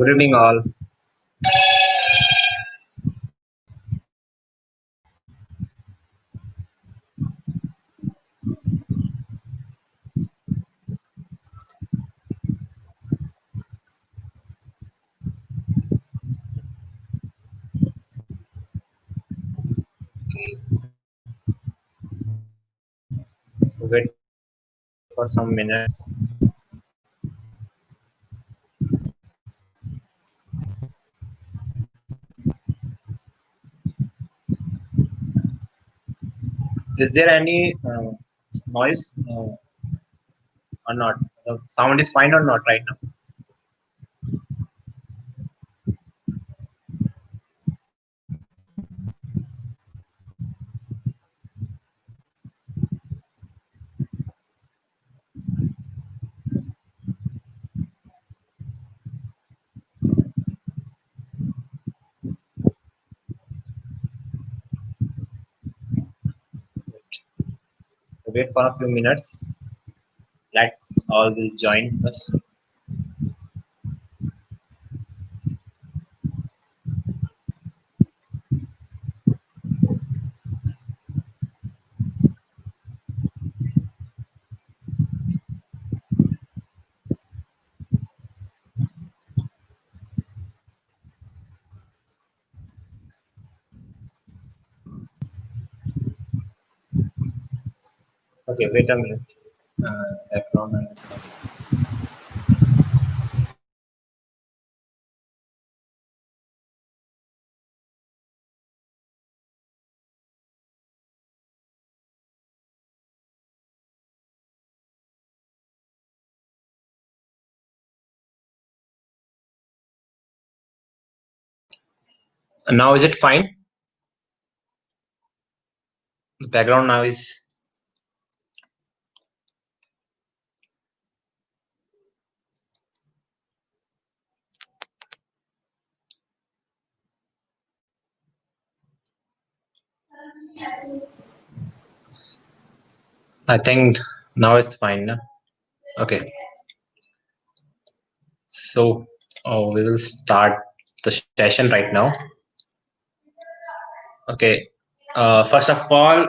Good evening, all. So wait for some minutes. Is there any noise or not? The sound is fine or not right now? So wait for a few minutes. Let's all will join us. Okay, wait a minute. Background noise. Now is it fine? The background noise. I think now it's fine. No? Okay. So we will start the session right now. Okay. First of all,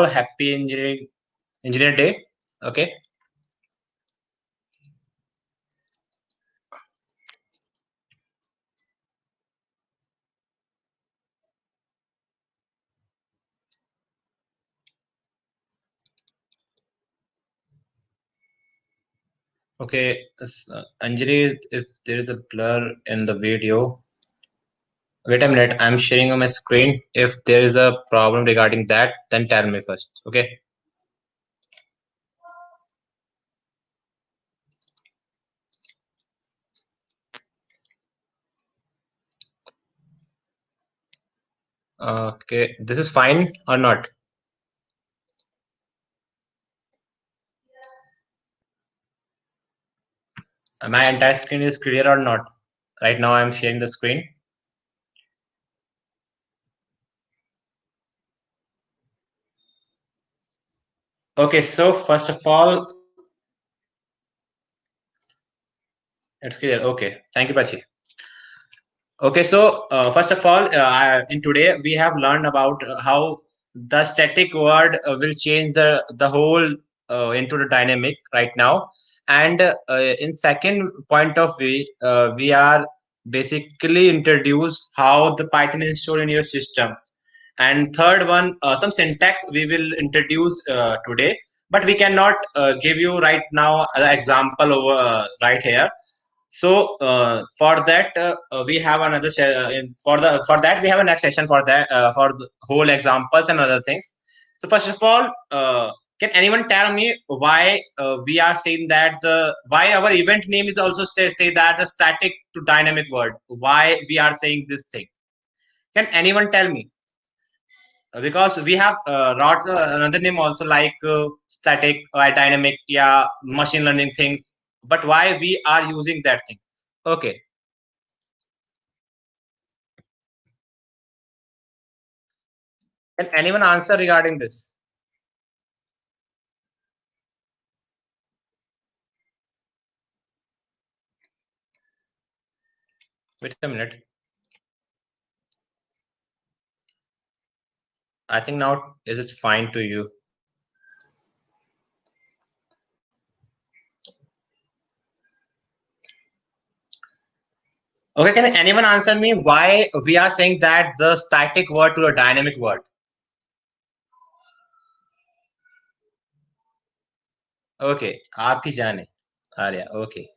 happy engineer day. Okay. Okay, Anjali, if there is a blur in the video, wait a minute, I'm sharing on my screen. If there is a problem regarding that, then tell me first. Okay. Okay, this is fine or not? My entire screen is clear or not? Right now I'm sharing the screen. Okay, so first of all, it's clear. Okay, thank you, Pachi. Okay, so first of all, in today we have learned about how the static word will change the whole into the dynamic right now, and in second point of view, we are basically introduce how the Python is stored in your system, and third one, some syntax we will introduce today, but we cannot give you right now the example over right here. So for that we have another for that we have a next session for that for the whole examples and other things. So first of all, can anyone tell me why we are saying that the why our event name is also say that the static to dynamic word, why we are saying this thing? Can anyone tell me? Because we have wrote another name also like static or dynamic, yeah, machine learning things, but why we are using that thing? Okay. Can anyone answer regarding this? Wait a minute. I think now is it fine to you? Okay, can anyone answer me why we are saying that the static word to a dynamic word? Okay, आप ही जाने. Arya, okay.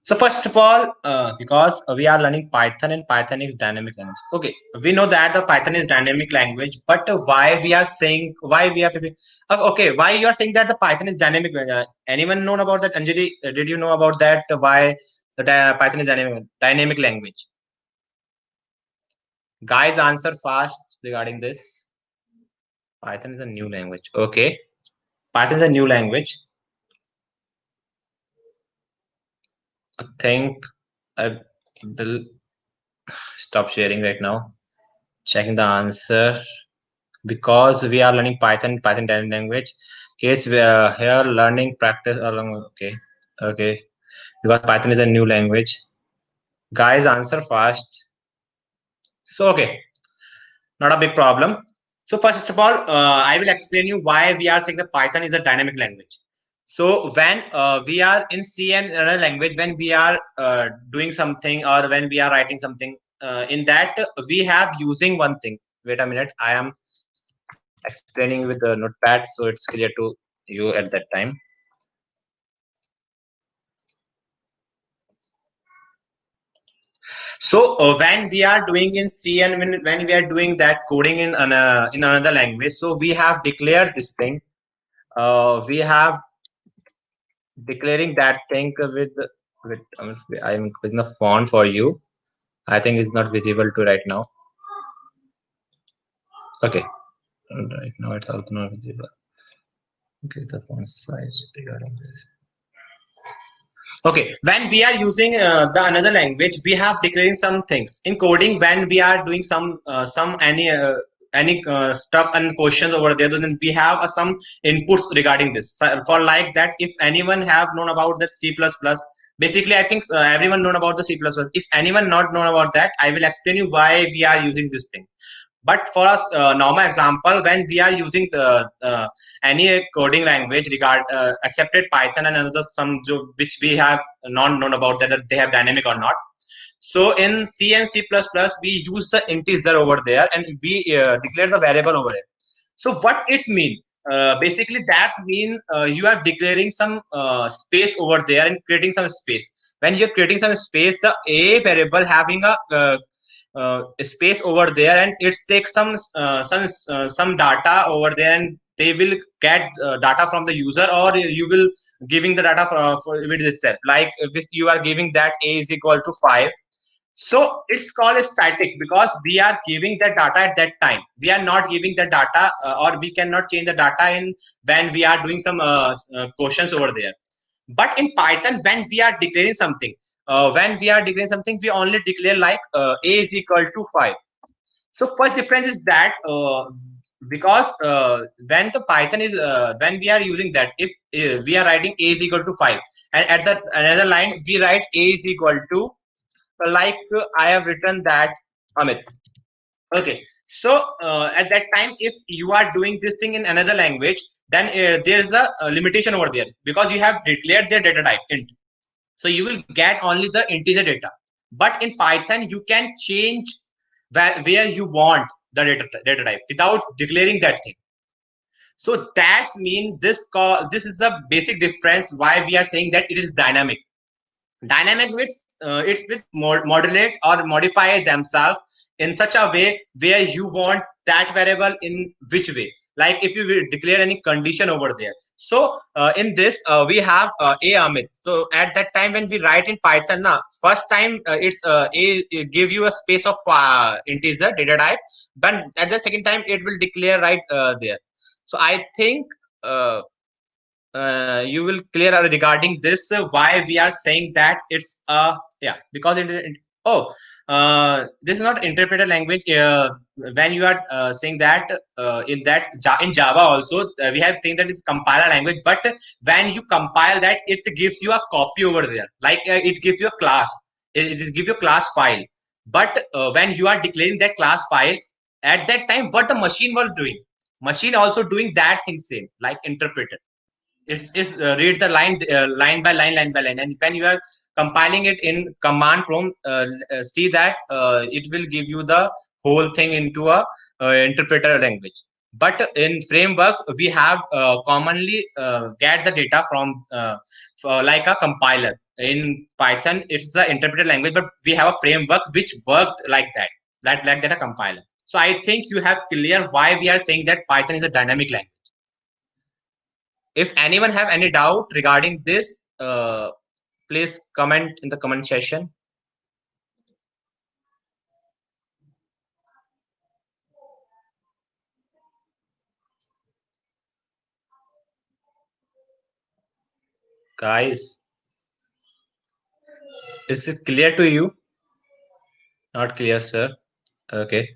So first of all, because we are learning Python and Python is dynamic language. Okay, we know that the Python is dynamic language, but why we are saying why we are okay, why you are saying that the Python is dynamic? Anyone know about that? Anjali, did you know about that? Why the Python is dynamic language? Guys, answer fast regarding this. Python is a new language. Okay, Python is a new language. I think I will stop sharing right now. Checking the answer. Because we are learning Python dynamic language. Case we are here learning practice along. Okay. Because Python is a new language. Guys, answer fast. So okay, not a big problem. So first of all, I will explain you why we are saying that Python is a dynamic language. So when we are in C and another language, when we are doing something or when we are writing something, in that we have using one thing. Wait a minute, I am explaining with the notepad so it's clear to you at that time. So when we are doing in C and when we are doing that coding in another language, so we have declared this thing. We have declaring that thing with I'm using the font for you. I think it's not visible to right now. Okay, right now it's also not visible. Okay, the font size regarding this. Okay, when we are using the another language, we have declaring some things in coding. When we are doing some any stuff and questions over there, then we have some inputs regarding this. So for like that, if anyone have known about that C++, basically I think everyone known about the C++. If anyone not known about that, I will explain you why we are using this thing. But for us, normal example, when we are using the any coding language regard accepted Python and another some which we have not known about that they have dynamic or not. So in C and C++, we use the integer over there and we declare the variable over it. So what it's mean? Basically, that's mean you are declaring some space over there and creating some space. When you're creating some space, the a variable having a space over there, and it takes some data over there, and they will get data from the user, or you will giving the data for with itself. Like if you are giving that a is equal to 5. So it's called static because we are giving the data at that time. We are not giving the data or we cannot change the data in when we are doing some questions over there. But in Python, when we are declaring something, we only declare like a is equal to 5. So first difference is that because when the Python is when we are using that, if we are writing a is equal to 5, and at the another line we write a is equal to like I have written that Amit. Okay, so at that time, if you are doing this thing in another language, then there is a limitation over there because you have declared their data type int. So you will get only the integer data. But in Python, you can change where you want the data type without declaring that thing. So that's mean this is the basic difference why we are saying that it is dynamic. Dynamic bits it's bits modulate or modify themselves in such a way where you want that variable in which way, like if you will declare any condition over there. So in this we have a Amit. So at that time when we write in Python now, first time it's it give you a space of integer data type, but at the second time it will declare right there. So I think you will clear regarding this why we are saying that it's yeah, because oh this is not interpreted language. When you are saying that in Java also we have saying that it's compiler language, but when you compile that, it gives you a copy over there, like it gives you a class. It is give you class file. But when you are declaring that class file, at that time, what the machine was doing, machine also doing that thing same, like interpreter. It's read the line by line, and when you are compiling it in command prompt, see that it will give you the whole thing into a interpreter language. But in frameworks, we have commonly get the data from like a compiler. In Python, it's the interpreter language, but we have a framework which worked like that, like that a compiler. So I think you have clear why we are saying that Python is a dynamic language. If anyone have any doubt regarding this, please comment in the comment section. Guys, is it clear to you? Not clear, sir. Okay.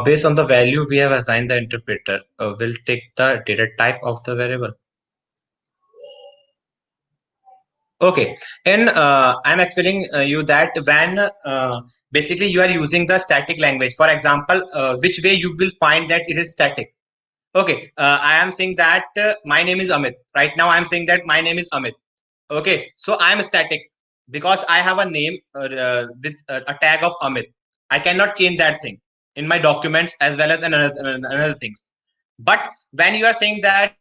Based on the value we have assigned the interpreter, will take the data type of the variable. Okay, and I'm explaining you that when basically you are using the static language, for example, which way you will find that it is static. Okay, I am saying that my name is Amit. Right now, I'm saying that my name is Amit. Okay, so I'm static because I have a name with a tag of Amit. I cannot change that thing in my documents as well as another things. But when you are saying that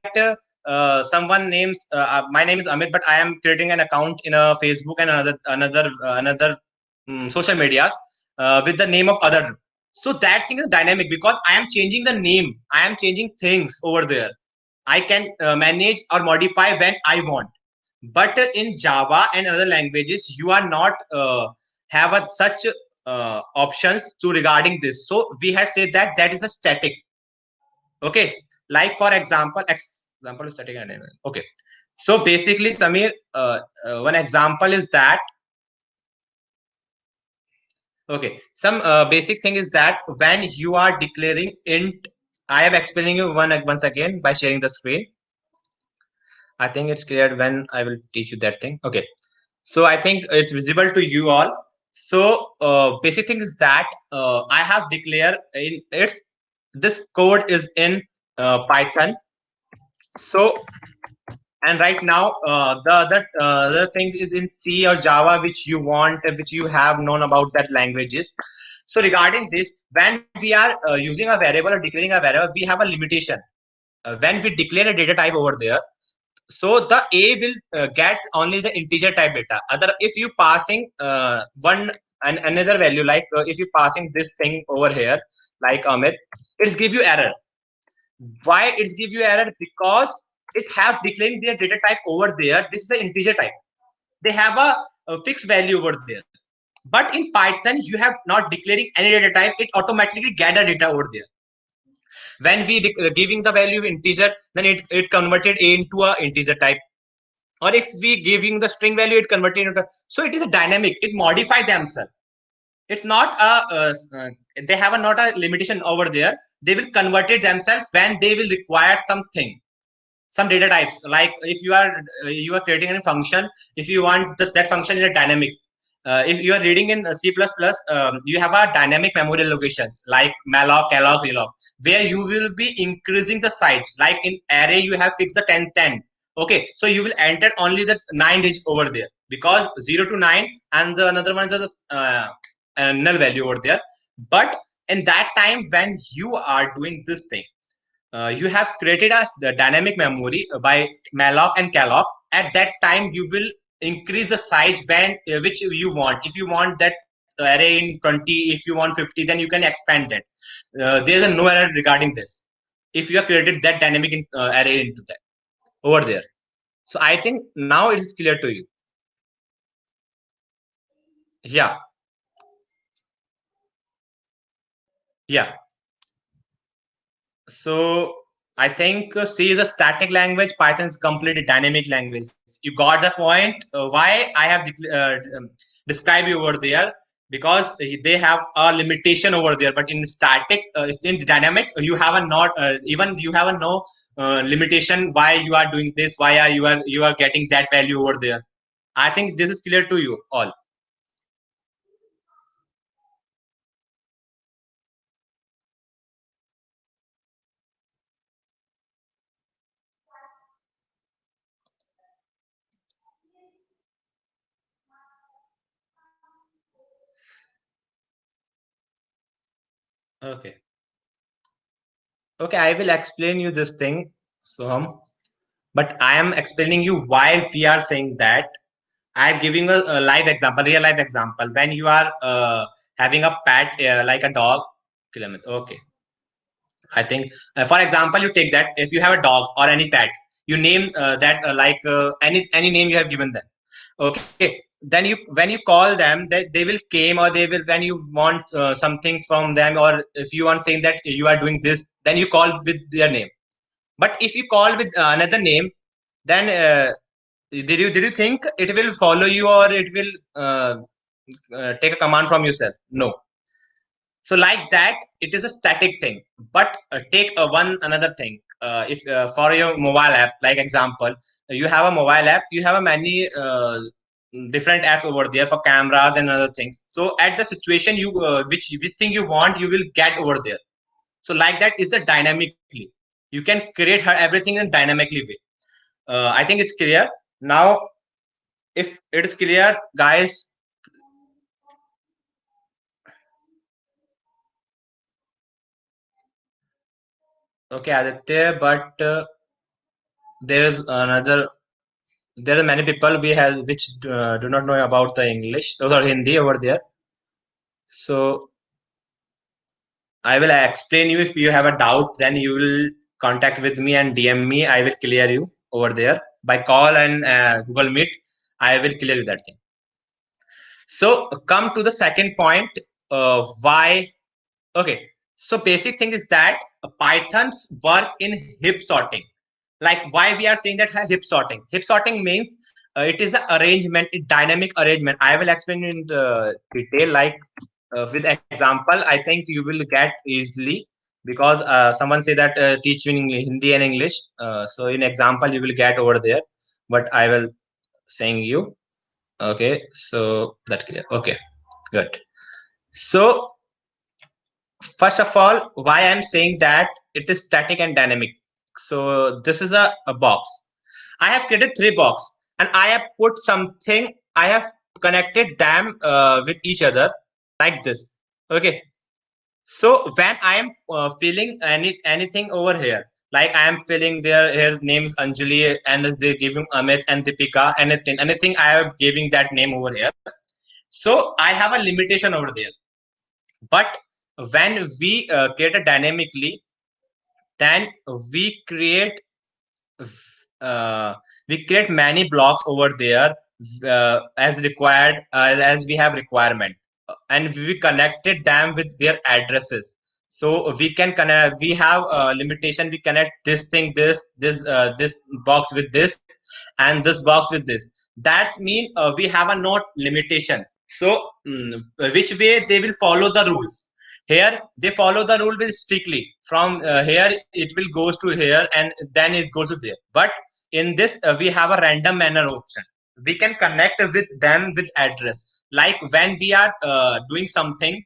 someone names my name is Amit, but I am creating an account in a Facebook and another social medias with the name of other. So that thing is dynamic because I am changing the name. I am changing things over there. I can manage or modify when I want. But in Java and other languages, you are not have such options to regarding this. So we have said that that is a static. Okay, like for example is static and dynamic. Okay, so basically, Samir, one example is that. Okay, some basic thing is that when you are declaring int, I am explaining you once again by sharing the screen. I think it's clear when I will teach you that thing. Okay, so I think it's visible to you all. So basic thing is that I have declared in it's this code is in Python. So and right now the thing is in C or Java, which you want, which you have known about that languages. So regarding this, when we are using a variable or declaring a variable, we have a limitation. When we declare a data type over there, so the A will get only the integer type data. Other, if you passing one and another value, like if you passing this thing over here, like Amit, it's give you error. Why it's give you error? Because it has declaring their data type over there. This is the integer type. They have a fixed value over there. But in Python, you have not declaring any data type. It automatically gather data over there. When we giving the value of integer, then it converted A into a integer type. Or if we giving the string value, it converted into. So it is a dynamic. It modify themselves. It's not they have not a limitation over there. They will convert it themselves when they will require something, some data types. Like if you are creating a function, if you want that function in a dynamic. If you are reading in C++, you have a dynamic memory allocations like malloc, calloc, reloc, where you will be increasing the size. Like in array, you have fixed the 10, 10. Okay, so you will enter only the 9 digits over there because 0 to 9, and the another one is a null value over there. But in that time when you are doing this thing, you have created a dynamic memory by malloc and calloc. At that time, you will increase the size when which you want. If you want that array in 20, if you want 50, then you can expand it. There is no error regarding this. If you have created that dynamic array into that over there. So I think now it is clear to you. Yeah. Yeah. So I think C is a static language. Python is completely dynamic language. You got the point. Why I have described you over there, because they have a limitation over there. But in static, in dynamic, you have a not even you have a no limitation why you are doing this, why are you are getting that value over there. I think this is clear to you all. Okay. Okay, I will explain you this thing, so but I am explaining you why we are saying that. I'm giving a live example, real life example. When you are having a pet like a dog, okay. I think, for example, you take that if you have a dog or any pet, you name that like any name you have given them. Okay, then you when you call them, they will came, or they will when you want something from them, or if you want saying that you are doing this, then you call with their name. But if you call with another name, then did you think it will follow you, or it will take a command from yourself? No. So like that, it is a static thing. But take one another thing. If for your mobile app, like example, you have a mobile app, you have a many different apps over there for cameras and other things. So at the situation you which thing you want, you will get over there. So like that is the dynamically. You can create her everything in dynamically way. I think it's clear now. If it is clear, guys. Okay, Aditya, but there is another. There are many people we have which do not know about the English or Hindi over there. So I will explain you. If you have a doubt, then you will contact with me and DM me. I will clear you over there by call and Google Meet. I will clear you that thing. So come to the second point. Why? Okay. So basic thing is that Pythons work in heap sorting. Like why we are saying that heap sorting means it is an arrangement, a dynamic arrangement. I will explain in the detail, like with example. I think you will get easily, because someone say that teach you in Hindi and English, so in example you will get over there, but I will saying you. Okay, so that clear. Okay, good. So first of all, why I'm saying that it is static and dynamic. So this is a box. I have created three box, and I have put something. I have connected them with each other like this. Okay. So when I am filling anything over here, like I am filling their here names Anjali, and they giving Amit and Deepika, anything I am giving that name over here. So I have a limitation over there. But when we create it dynamically, then we create uh, we create many blocks over there as required, as we have requirement. And we connected them with their addresses. So we can connect, we have a limitation, we connect this thing, this box with this, and this box with this. That's mean we have a not limitation. So which way they will follow the rules. Here they follow the rule very strictly. From here it will goes to here, and then it goes to there. But in this we have a random manner option. We can connect with them with address. Like when we are doing something,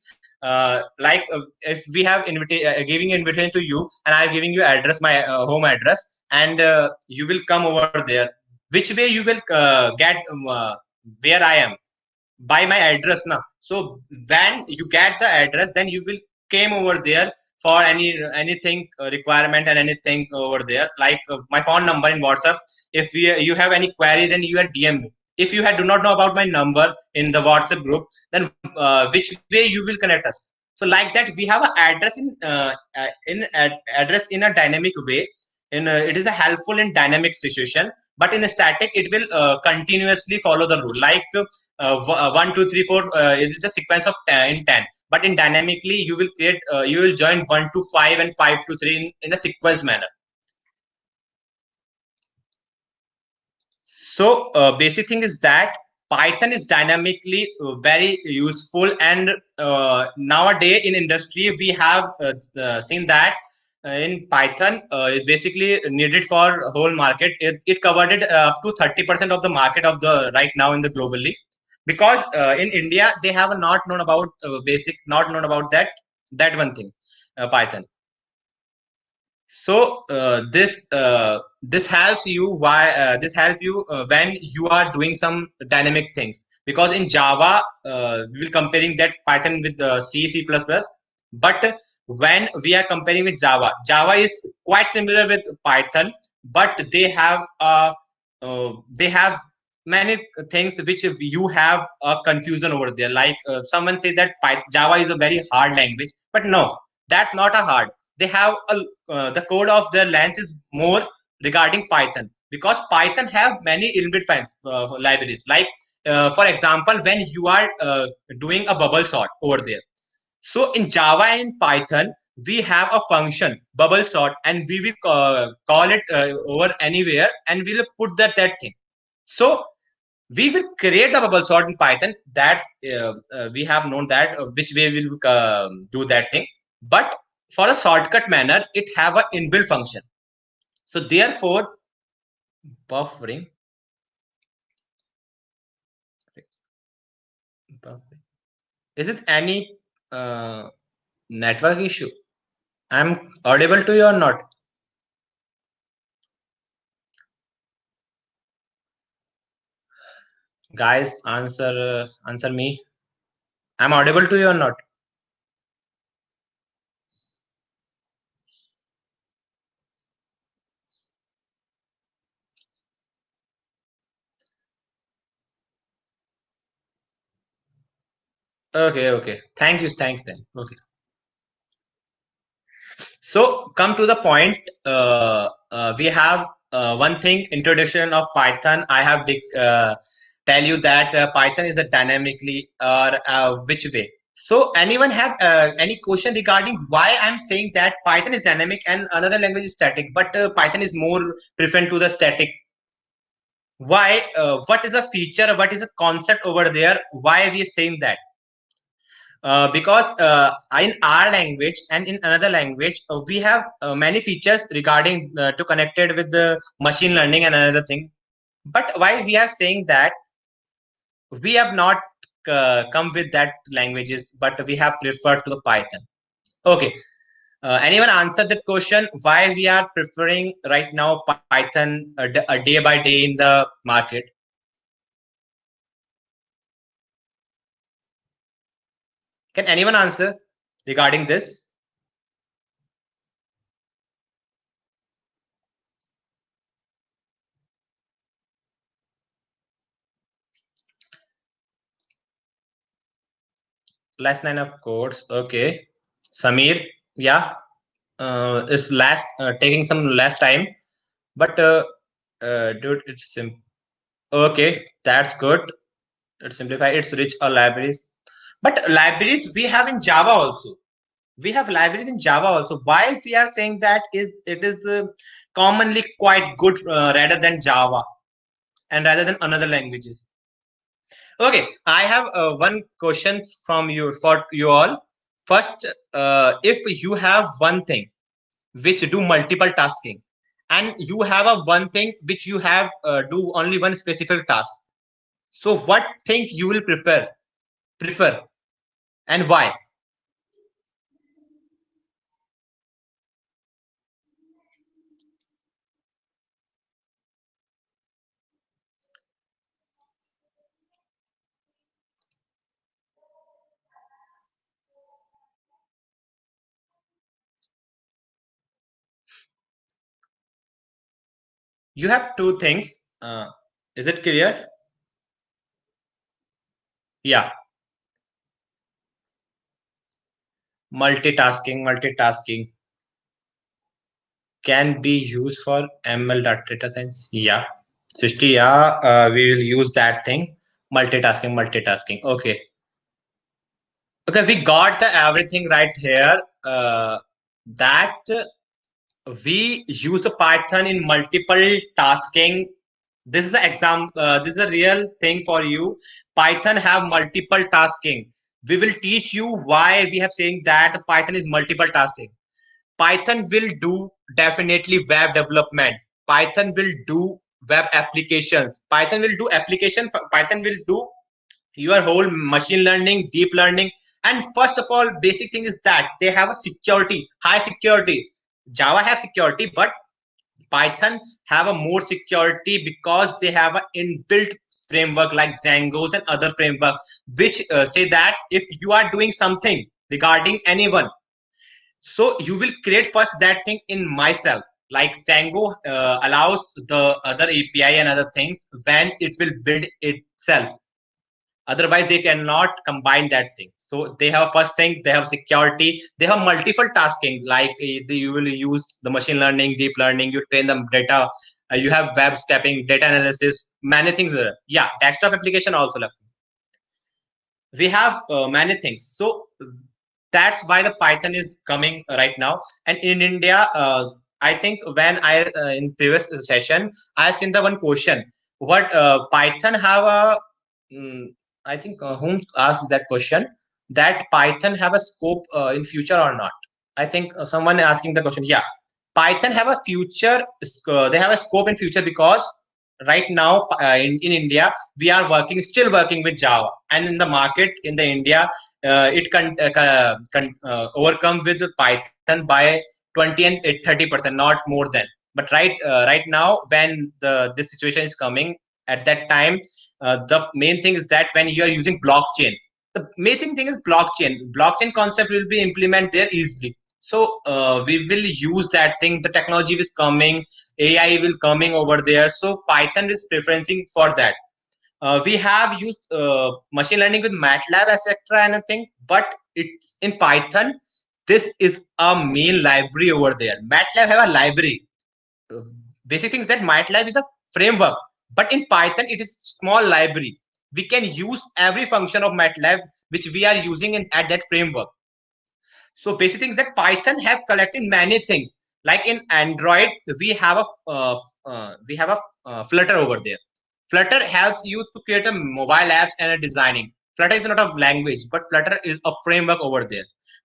like if we have giving invitation to you, and I'm giving you address, my home address, and you will come over there. Which way you will get where I am? By my address now. So when you get the address, then you will came over there for anything requirement and anything over there, like my phone number in WhatsApp. If you have any query, then you are DM me. If you do not know about my number in the WhatsApp group, then which way you will connect us. So like that we have an address in address in a dynamic way. In it is a helpful in dynamic situation, but in a static it will continuously follow the rule. Like 1 2 3 4 is the sequence of 10 in 10. But in dynamically you will create you will join 1 to 5 and 5 to 3 in a sequence manner. So basic thing is that Python is dynamically very useful, and nowadays in industry we have seen that in Python is basically needed for whole market. It covered it up to 30% of the market of the right now in the globally, because in India they have not known about not known about that one thing, Python. So this helps you when you are doing some dynamic things, because in Java we will comparing that Python with C++, but when we are comparing with Java is quite similar with Python, but they have many things which you have a confusion over there. Like someone say that Java is a very hard language, but no, that's not a hard. They have the code of their length is more regarding Python, because Python have many inbuilt libraries. Like for example, when you are doing a bubble sort over there, so in Java and in Python we have a function bubble sort, and we will call it over anywhere, and we will put that thing. So we will create the bubble sort in Python. That's we have known that which way we will do that thing. But for a shortcut manner, it have a inbuilt function. So therefore, buffering. buffering. Is it any network issue? I'm audible to you or not? Guys, answer me. I'm audible to you or not? Okay, okay. Thank you, then. Okay. So come to the point. We have one thing, introduction of Python. I have tell you that Python is a dynamically or which way. So anyone have any question regarding why I'm saying that Python is dynamic and another language is static, but Python is more preferred to the static? Why? What is a feature? What is a concept over there? Why are we saying that? Because in our language and in another language we have many features regarding to connected with the machine learning and another thing, but why we are saying that we have not come with that languages, but we have preferred to the Python. Okay, anyone answer that question, why we are preferring right now Python a day by day in the market? Can anyone answer regarding this? Last line of codes. Okay, Samir. Yeah, it's last taking some less time, but dude, it's okay, that's good. It's simplified, it's rich or libraries, but libraries we have in Java also. We have libraries in Java also. Why we are saying that is it is commonly quite good rather than Java and rather than another languages? Okay, I have one question from you for you all. First, if you have one thing which do multiple tasking, and you have a one thing which you have do only one specific task, so what thing you will prefer and why? You have two things, is it clear? Yeah, multitasking can be used for ML data science. Yeah, Srishti, yeah, we will use that thing, multitasking. Okay, okay, we got the everything right here. That we use the Python in multiple tasking. This is the exam. This is a real thing for you. Python have multiple tasking. We will teach you why we have saying that Python is multiple tasking. Python will do definitely web development. Python will do web applications. Python will do application. Python will do your whole machine learning, deep learning. And first of all, basic thing is that they have a security, high security. Java have security, but Python have a more security because they have an inbuilt framework like Django's and other framework, which say that if you are doing something regarding anyone, so you will create first that thing in myself. Like Django allows the other API and other things when it will build itself. Otherwise, they cannot combine that thing. So they have first thing, they have security, they have multiple tasking. Like you will use the machine learning, deep learning, you train them data, you have web scraping, data analysis, many things there. Yeah, desktop application also left. We have many things. So that's why the Python is coming right now. And in India, I think when I in previous session I seen the one question, what Python have a I think whom asked that question, that Python have a scope in future or not. I think someone asking the question. Yeah, Python have a future. They have a scope in future because right now in India we are still working with Java, and in the market in the India it can overcome with Python by 20 and 30%, not more than. But right now when this situation is coming, at that time the main thing is that when you are using blockchain, the main thing is blockchain concept will be implemented there easily. So we will use that thing. The technology is coming, AI will coming over there. So Python is preferencing for that. We have used machine learning with MATLAB, etc. anything, but it's in Python. This is a main library over there. MATLAB have a library. Uh, Basic thing is that MATLAB is a framework, but in Python it is small library. We can use every function of MATLAB which we are using at that framework. So basic things that Python have collected many things. Like in Android, we have a Flutter over there. Flutter helps you to create a mobile apps and a designing. Flutter is not a language, but Flutter is a framework over there.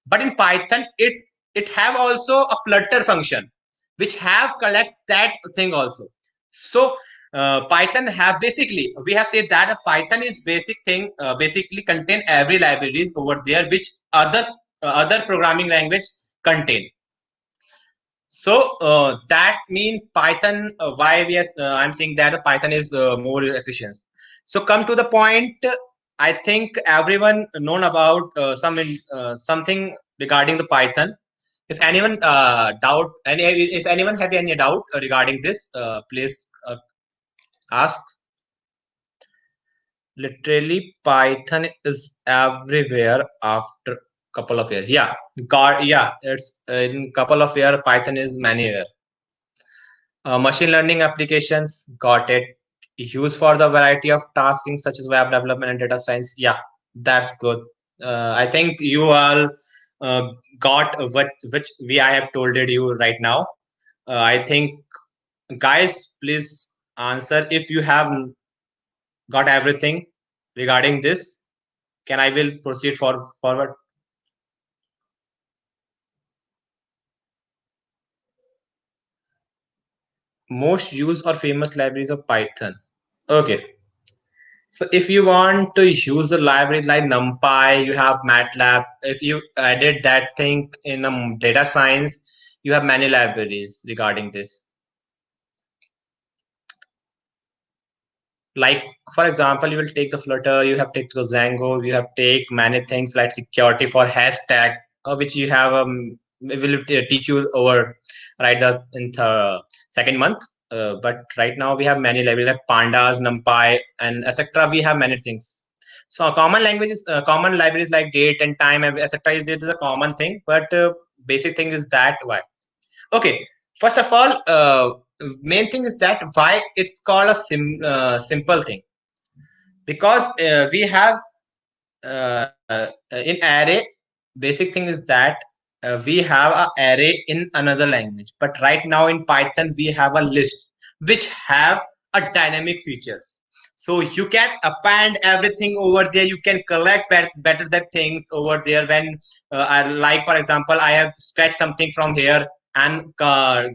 But in Python, it have also a Flutter function, which have collect that thing also. So Python have basically, we have said that a Python is basic thing, basically contain every libraries over there which other programming language contain. So that means Python. Why we are, I'm saying that Python is more efficient. So come to the point. I think everyone known about something regarding the Python. If anyone if anyone have any doubt regarding this, please ask. Literally, Python is everywhere after couple of years. Yeah, yeah, it's in couple of years. Python is manywhere. Machine learning applications, got it. Used for the variety of tasking such as web development and data science. Yeah, that's good. I think you all got which we I have told it you right now. I think guys, please answer if you have got everything regarding this. Can I will proceed forward? Most used or famous libraries of Python. Okay. So if you want to use the library like NumPy, you have MATLAB. If you added that thing in data science, you have many libraries regarding this. Like for example, you will take the Flutter, you have take the Django, you have take many things like security for hashtag, which you have will teach you over right in the second month. But right now we have many libraries like pandas, NumPy, and etc. We have many things. So common languages, common libraries like date and time, etc. Is it is a common thing, but basic thing is that why. Okay, first of all, main thing is that why it's called a simple thing, because we have in array. Basic thing is that we have a array in another language, but right now in Python we have a list which have a dynamic features. So you can append everything over there. You can collect better that things over there. When I, like for example, I have scratched something from here and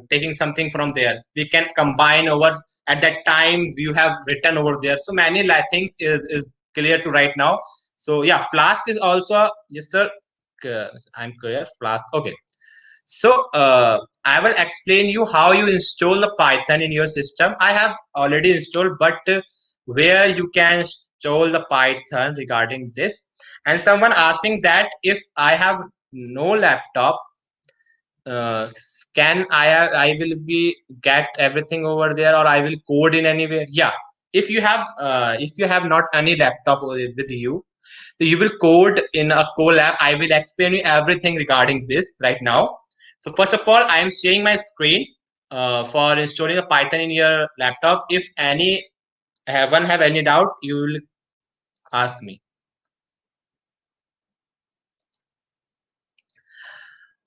taking something from there, we can combine over at that time you have written over there. So many things is clear to right now. So yeah, Flask is also, yes sir, I'm clear. Flask, okay. So I will explain you how you install the Python in your system. I have already installed, but where you can install the Python regarding this. And someone asking that if I have no laptop, can I will be get everything over there, or I will code in anywhere? Yeah, if you have not any laptop with you, you will code in a Colab. I will explain you everything regarding this right now. So first of all, I am sharing my screen for installing the Python in your laptop. If any one have any doubt, you will ask me.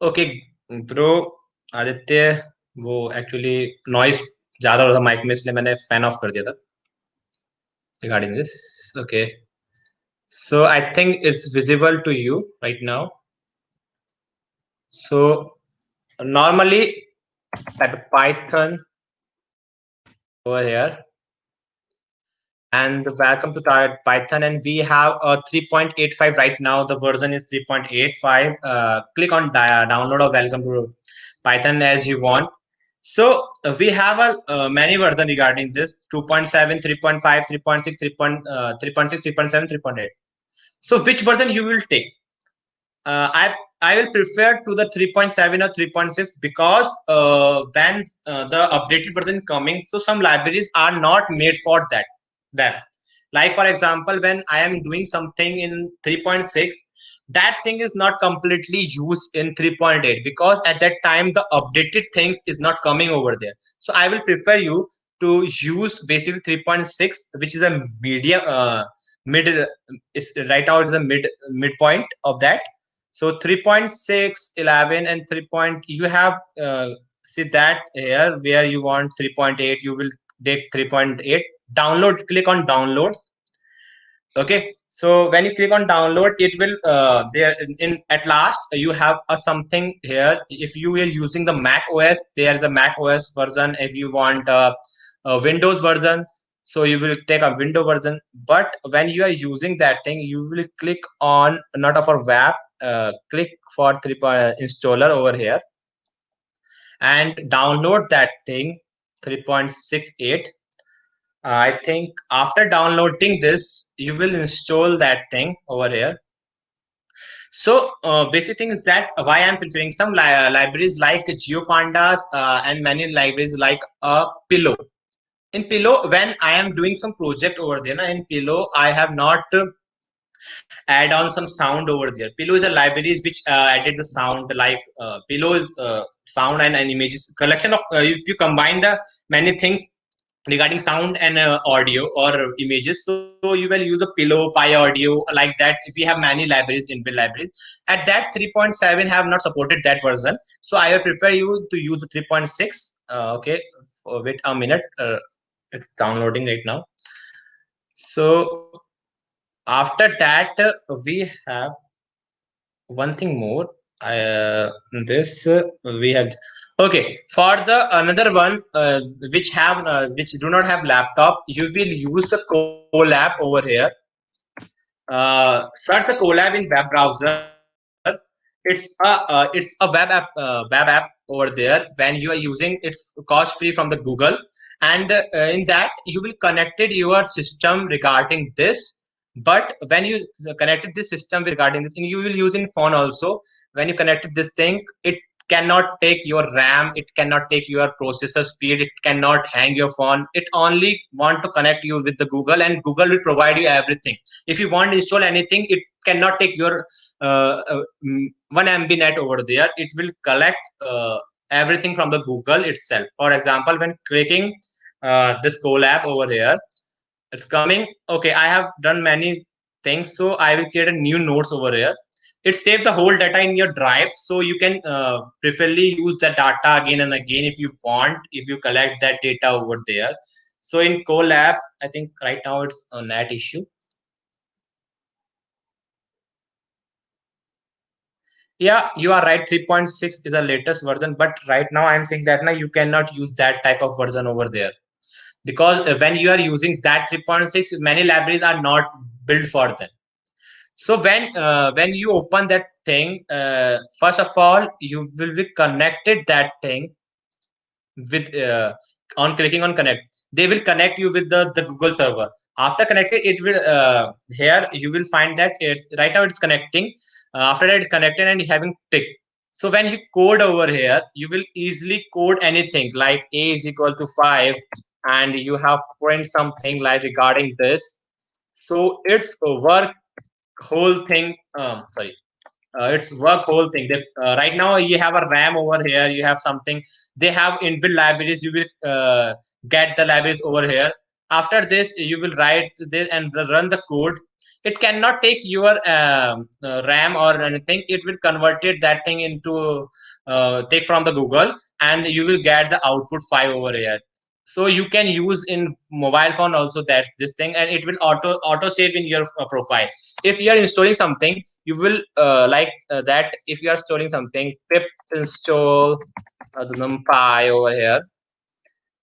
Okay, bro, Aditya, वो actually noise ज्यादा हो रहा था mic में, इसलिए मैंने fan of कर दिया था regarding this. Okay, so I think it's visible to you right now. So normally type Python over here, and welcome to Python, and we have a 3.85 right now. The version is 3.85. Click on download or welcome to Python as you want. So we have a many version regarding this: 2.7, 3.5, 3.6, 3.6, 3.7, 3.8. So which version you will take? I will prefer to the 3.7 or 3.6 because when the updated version coming, so some libraries are not made for that. Them, like for example, when I am doing something in 3.6, that thing is not completely used in 3.8 because at that time the updated things is not coming over there. So I will prefer you to use basically 3.6, which is a medium mid is right now, it's the midpoint of that. So 3.6, 11, and 3 point, you have see that here where you want 3.8, you will take 3.8. Download, click on download. Okay, so when you click on download, it will there in at last you have a something here. If you are using the Mac OS, there is a Mac OS version. If you want a Windows version, so you will take a window version. But when you are using that thing, you will click on not of a web, click for installer over here and download that thing 3.68. I think after downloading this, you will install that thing over here. So basic thing is that why I'm preferring some libraries like GeoPandas and many libraries like Pillow. In Pillow, when I am doing some project over there, in Pillow, I have not add on some sound over there. Pillow is a library which added the sound, like Pillow is sound and images collection of if you combine the many things regarding sound and audio or images, so you will use a Pillow, Pi Audio, like that. If you have many libraries, inbuilt libraries, at that 3.7 have not supported that version, so I will prefer you to use the 3.6. Okay, wait a minute, it's downloading right now. So after that we have one thing more. This we have, okay, for the another one which do not have laptop, you will use the Colab over here. Search the Colab in web browser. It's a web app over there. When you are using, it's cost free from the Google, and in that you will connected your system regarding this. But when you connected this system regarding this, and you will use in phone also, when you connected this thing, it cannot take your RAM, it cannot take your processor speed, it cannot hang your phone. It only want to connect you with the Google, and Google will provide you everything. If you want to install anything, it cannot take your 1 MB net over there. It will collect everything from the Google itself. For example, when clicking this Colab over here, it's coming. Okay, I have done many things, so I will create a new notes over here. It saves the whole data in your drive, so you can preferably use the data again and again if you want, if you collect that data over there. So in Colab, I think right now it's a NAT issue. Yeah, you are right. 3.6 is the latest version, but right now I'm saying that now you cannot use that type of version over there, because when you are using that 3.6, many libraries are not built for them. So when you open that thing, first of all, you will be connected that thing with on clicking on connect. They will connect you with the Google server. After connected, it will here you will find that it's right now it's connecting. After that, it's connected and having tick. So when you code over here, you will easily code anything like a is equal to 5, and you have print something like regarding this. So it's a work whole thing. Sorry, it's work whole thing. Right now you have a RAM over here. You have something. They have inbuilt libraries. You will get the libraries over here. After this, you will write this and run the code. It cannot take your RAM or anything. It will convert it that thing into take from the Google, and you will get the output 5 over here. So you can use in mobile phone also that this thing, and it will auto save in your profile. If you are installing something, you will that if you are storing something, pip install the numpy over here.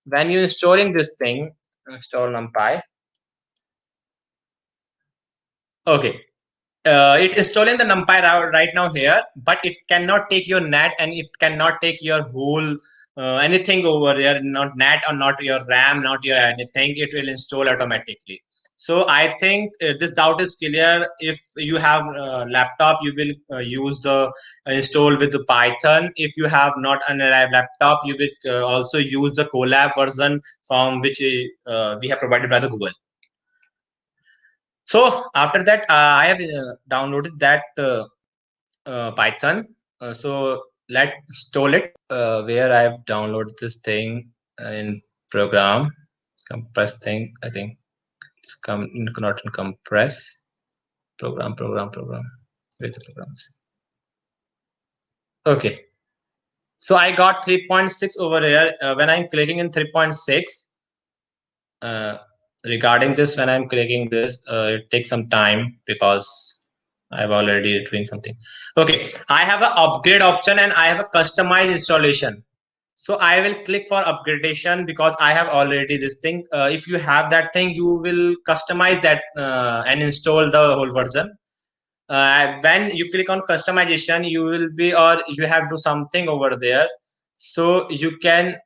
When you installing this thing, install numpy. Okay, it's installing the numpy right now here, but it cannot take your NAT, and it cannot take your whole anything over there, not NAT or not your RAM, not your anything. It will install automatically. So I think this doubt is clear. If you have a laptop, you will use the install with the Python. If you have not a laptop, you will also use the Colab version from which we have provided by the Google. So after that, I have downloaded that Python. So let's install it. Where I have downloaded this thing in program compress thing. I think it's not in compress program. With the programs. Okay. So I got 3.6 over here. When I'm clicking in 3.6, regarding this, when I'm clicking this, it takes some time because I've already doing something. Okay, I have an upgrade option and I have a customized installation. So I will click for upgradation because I have already this thing. If you have that thing, you will customize that and install the whole version. When you click on customization, you will be, or you have to do something over there. So you can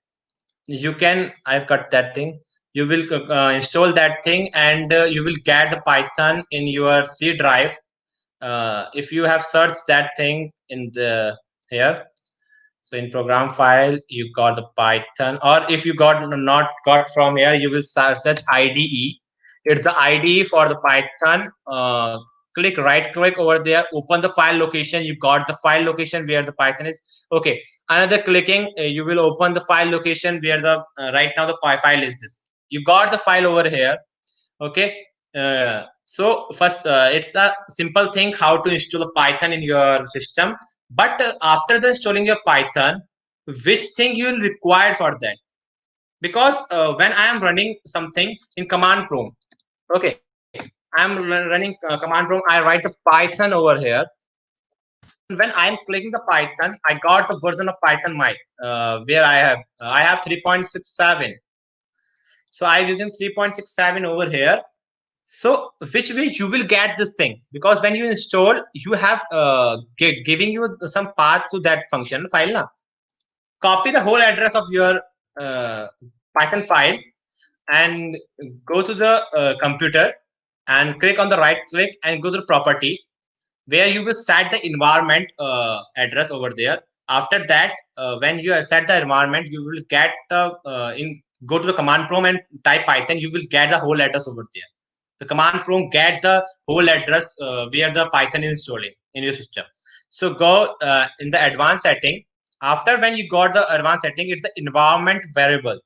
I've got that thing. You will install that thing, and you will get the Python in your C drive. If you have searched that thing in the here, so in program file you got the Python, or if you got not got from here, you will search IDE. It's the IDE for the Python. Click right click over there, open the file location. You got the file location where the Python is. Okay, another clicking, you will open the file location where the right now the file is this. You got the file over here. Okay, so first it's a simple thing how to install the Python in your system. But after the installing your Python, which thing you will require for that? Because when I am running something in command prompt, okay, I'm running command prompt, I write the Python over here. When I'm clicking the Python, I got the version of Python my where I have 3.67. So I'm using 3.67 over here. So which way you will get this thing, because when you install, you have giving you some path to that function file now. Copy the whole address of your uh, Python file and go to the computer and click on the right click and go to the property where you will set the environment address over there. After that, when you set the environment, you will get the in go to the command prompt and type Python. You will get the whole address over there. The command prompt get the whole address where the Python is installing in your system. So go in the advanced setting. After when you got the advanced setting, it's the environment variable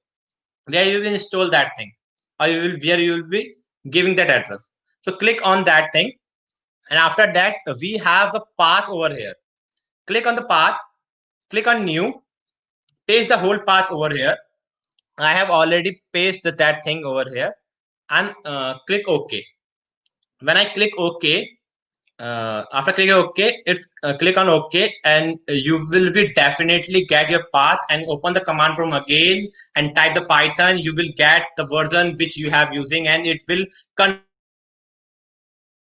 where you will install that thing, or you will where you will be giving that address. So click on that thing, and after that we have the path over here. Click on the path, click on new, paste the whole path over here. I have already pasted that thing over here and click OK. When I click OK, after clicking OK, it's click on OK, and you will be definitely get your path and open the command prompt again and type the Python. You will get the version which you have using, and it will convert the static word into dynamic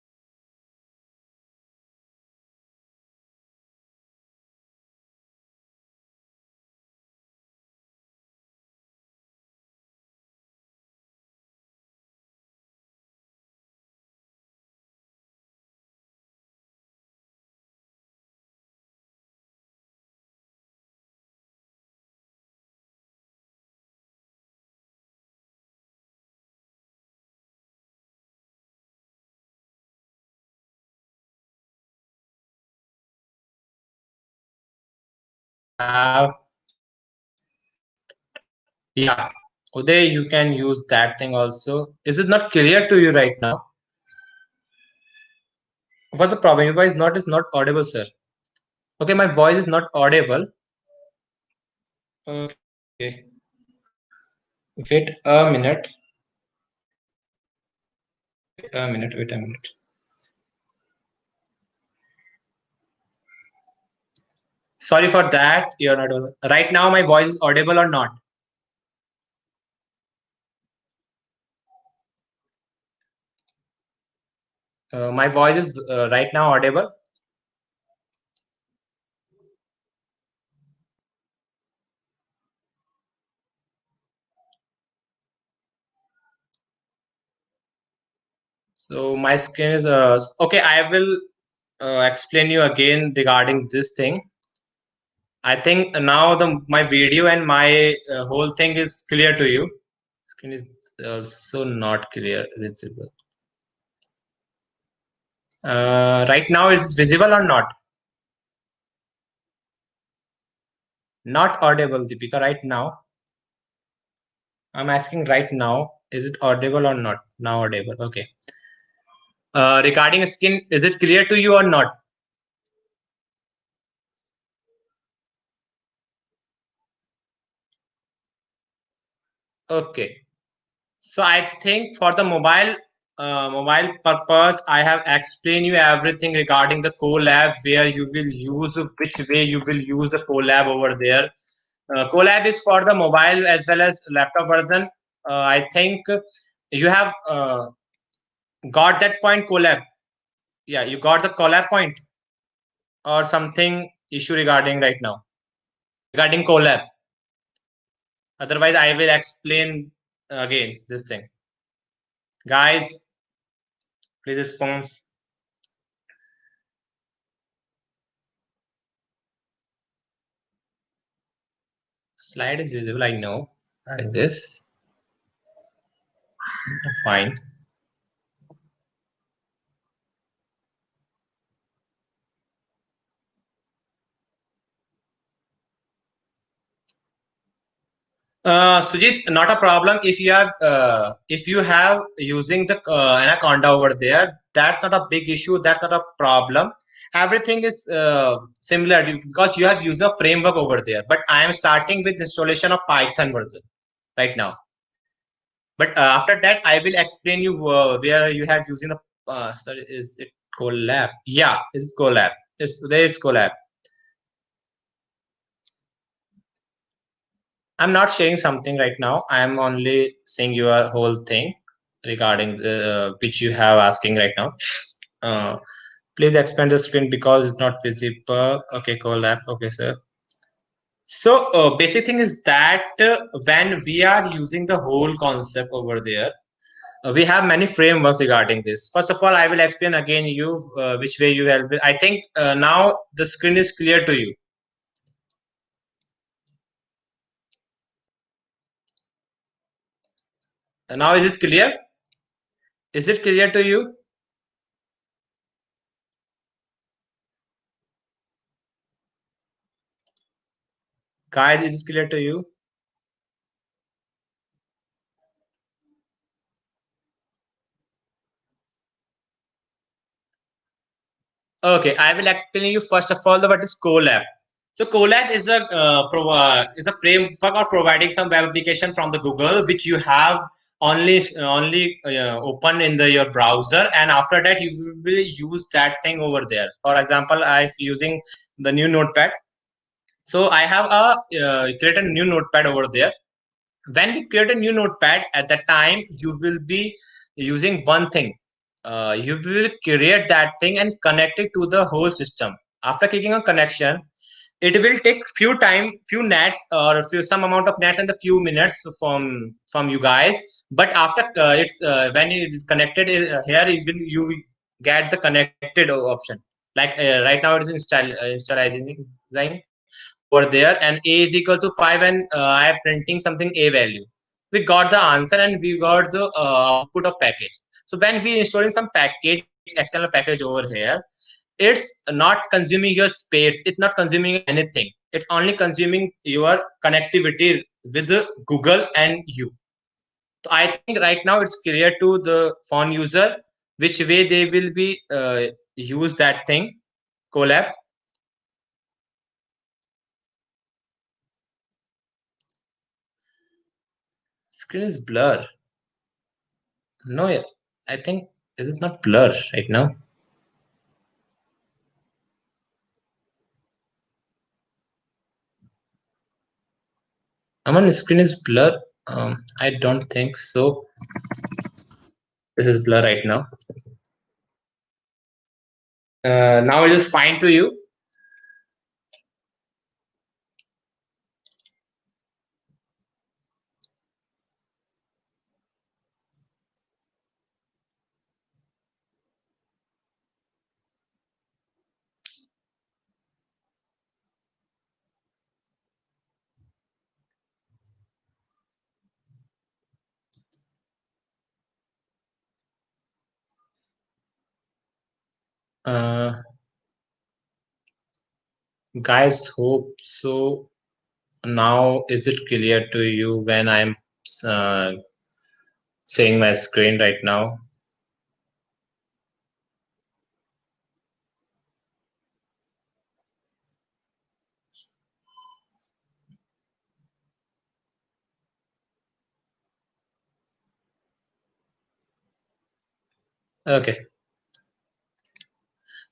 word. Yeah, Uday, you can use that thing also. Is it not clear to you right now? What's the problem? Your voice not is not audible, sir. Okay, my voice is not audible. Okay. Wait a minute. Wait a minute. Sorry for that. You're not audible. Right now. My voice is audible or not? My voice is right now audible. So my screen is okay. I will explain you again regarding this thing. I think now the my video and my whole thing is clear to you. Screen is also not clear visible. Right now, is it visible or not? Not audible, Deepika. Right now, I'm asking right now, is it audible or not? Now audible. Okay. Regarding skin, is it clear to you or not? Okay. So I think for the mobile purpose, I have explained you everything regarding the collab, where you will use, which way you will use the collab over there. Collab is for the mobile as well as laptop version. I think you have got that point, collab. Yeah, you got the collab point or something issue regarding right now regarding collab. Otherwise, I will explain again this thing. Guys, please respond. Slide is visible, I know. Like this. Fine. Sujit, not a problem if you have using the anaconda over there. That's not a big issue. That's not a problem. Everything is similar because you have used a framework over there. But I am starting with installation of Python version right now. But after that, I will explain you where you have using the. Sorry, is it Colab? Yeah, it's Colab. It's Colab. I'm not sharing something right now. I'm only saying your whole thing regarding the which you have asking right now. Uh, please expand the screen because it's not visible. Okay, Colab. Okay, sir. So basic thing is that when we are using the whole concept over there, we have many frameworks regarding this. First of all, I will explain again you which way you help. I think now the screen is clear to you. Now is it clear? Is it clear to you, guys? Is it clear to you? Okay, I will explain you first of all what is Colab. So Colab is a framework or providing some web application from the Google which you have only open in the your browser, and after that you will use that thing over there. For example, I'm using the new notepad. So I have create a new notepad over there. When we create a new notepad, at that time you will be using one thing. You will create that thing and connect it to the whole system. After clicking on connection, it will take few nets or few some amount of nets and a few minutes from you guys. But after it's when you connected here, you get the connected option. Like right now it is installizing over there, and a is equal to 5, and I am printing something a value. We got the answer and we got the output of package. So when we installing some package, external package over here, it's not consuming your space, it's not consuming anything, it's only consuming your connectivity with the Google and you. So I think right now it's clear to the phone user which way they will be use that thing, Collab. Screen is blur. No, I think it is not blur right now. Aman, screen is blur. I don't think so. This is blur right now. Now it is fine to you. Uh, guys, hope so. Now is it clear to you when I'm uh, saying my screen right now? Okay.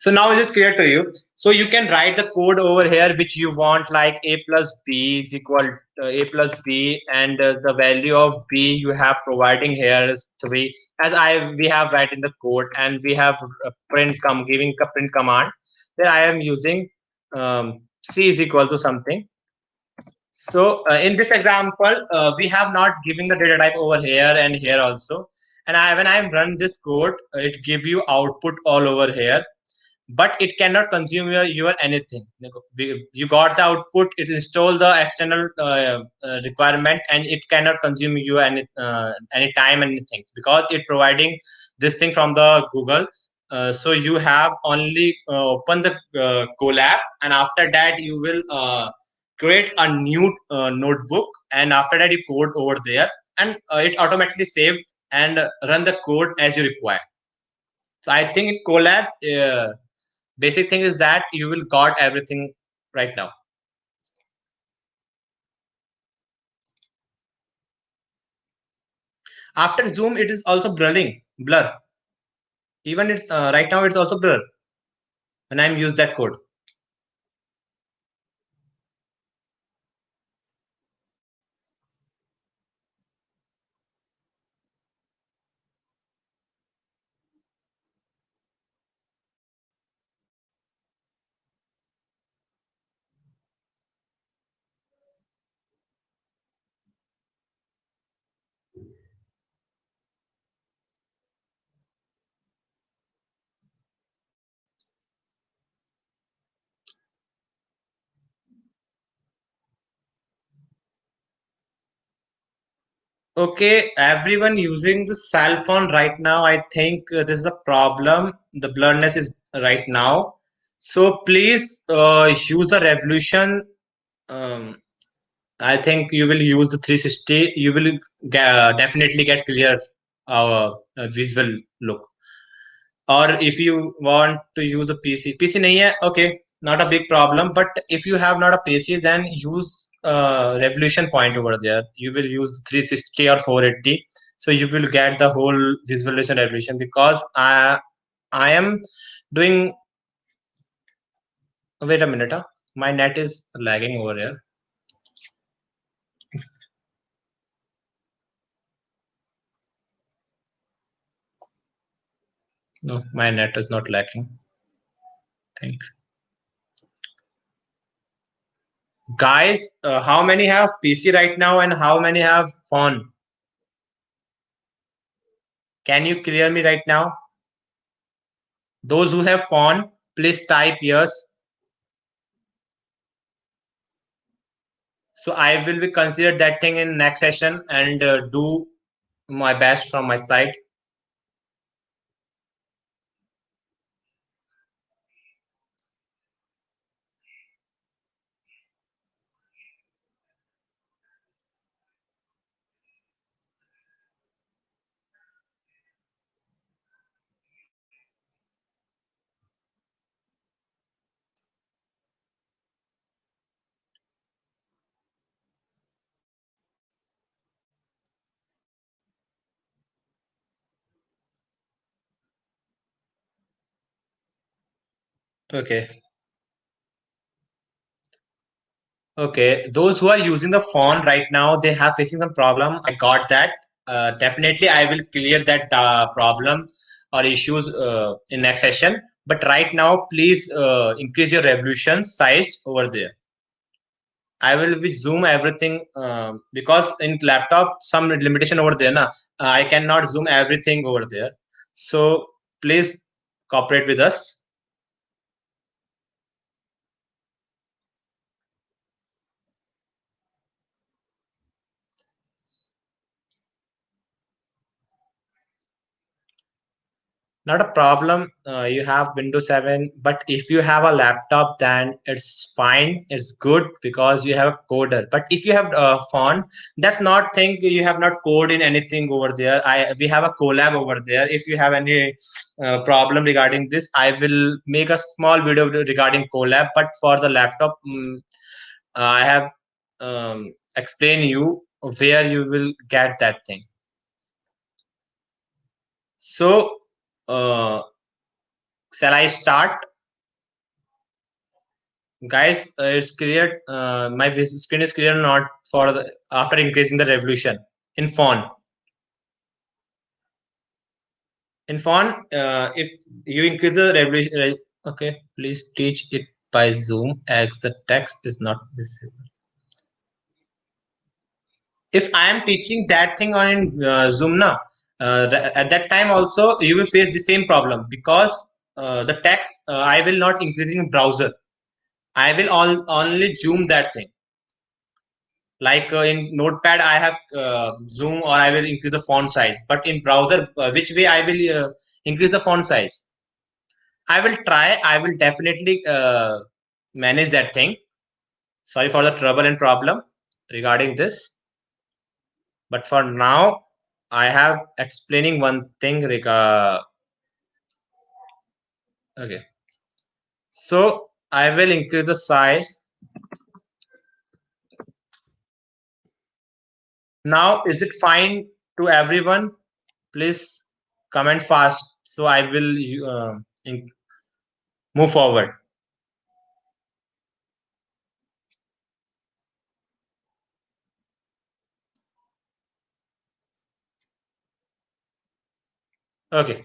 So now it is clear to you. So you can write the code over here which you want, like a plus b is equal to a plus b, and the value of b you have providing here is 3. As we have write in the code, and we have giving a print command. There I am using c is equal to something. So in this example, we have not giving the data type over here and here also. And when I run this code, it give you output all over here, but it cannot consume your anything. You got the output, it install the external requirement, and it cannot consume you any time, anything, because it providing this thing from the Google. So you have only open the Colab, and after that you will create a new notebook, and after that you code over there, and it automatically saved and run the code as you require. So I think in Colab, basic thing is that you will got everything right now. After zoom, it is also blur. Even it's right now it's also blur when I'm use that code. Okay, everyone using the cell phone right now. I think this is a problem. The blurriness is right now. So please use the revolution. Um, I think you will use the 360. You will definitely get clear visual look. Or if you want to use a PC, PC नहीं है, okay. not a big problem. But if you have not a PC, then use revolution point over there. You will use 360 or 480, so you will get the whole visualization revolution. Because I am doing. Wait a minute, my net is lagging over here. No, my net is not lagging. I think. Guys, how many have PC right now and how many have phone? Can you clear me right now? Those who have phone, please type yes. So I will be considered that thing in next session and do my best from my side. Okay. Okay. Those who are using the phone right now, they have facing some problem. I got that. Definitely, I will clear that problem or issues in next session. But right now, please increase your revolution size over there. I will be zoom everything because in laptop some limitation over there. Na, I cannot zoom everything over there. So please cooperate with us. Not a problem. You have Windows 7, but if you have a laptop, then it's fine. It's good because you have a coder. But if you have a phone, that's not thing you have not code in anything over there. We have a collab over there. If you have any problem regarding this, I will make a small video regarding collab. But for the laptop, I have explained you where you will get that thing. So. Shall I start? Guys, it's clear. My screen is clear not for the after increasing the revolution in phone. In phone, if you increase the revolution, okay, please teach it by Zoom as the text is not visible. If I am teaching that thing on Zoom now, at that time also you will face the same problem because the text I will not increasing in browser. I will only zoom that thing. Like in notepad I have zoom or I will increase the font size, but in browser which way I will increase the font size? I will definitely manage that thing. Sorry for the trouble and problem regarding this, but for now I have explaining one thing okay, so I will increase the size. Now is it fine to everyone? Please comment fast so I will move forward. Okay,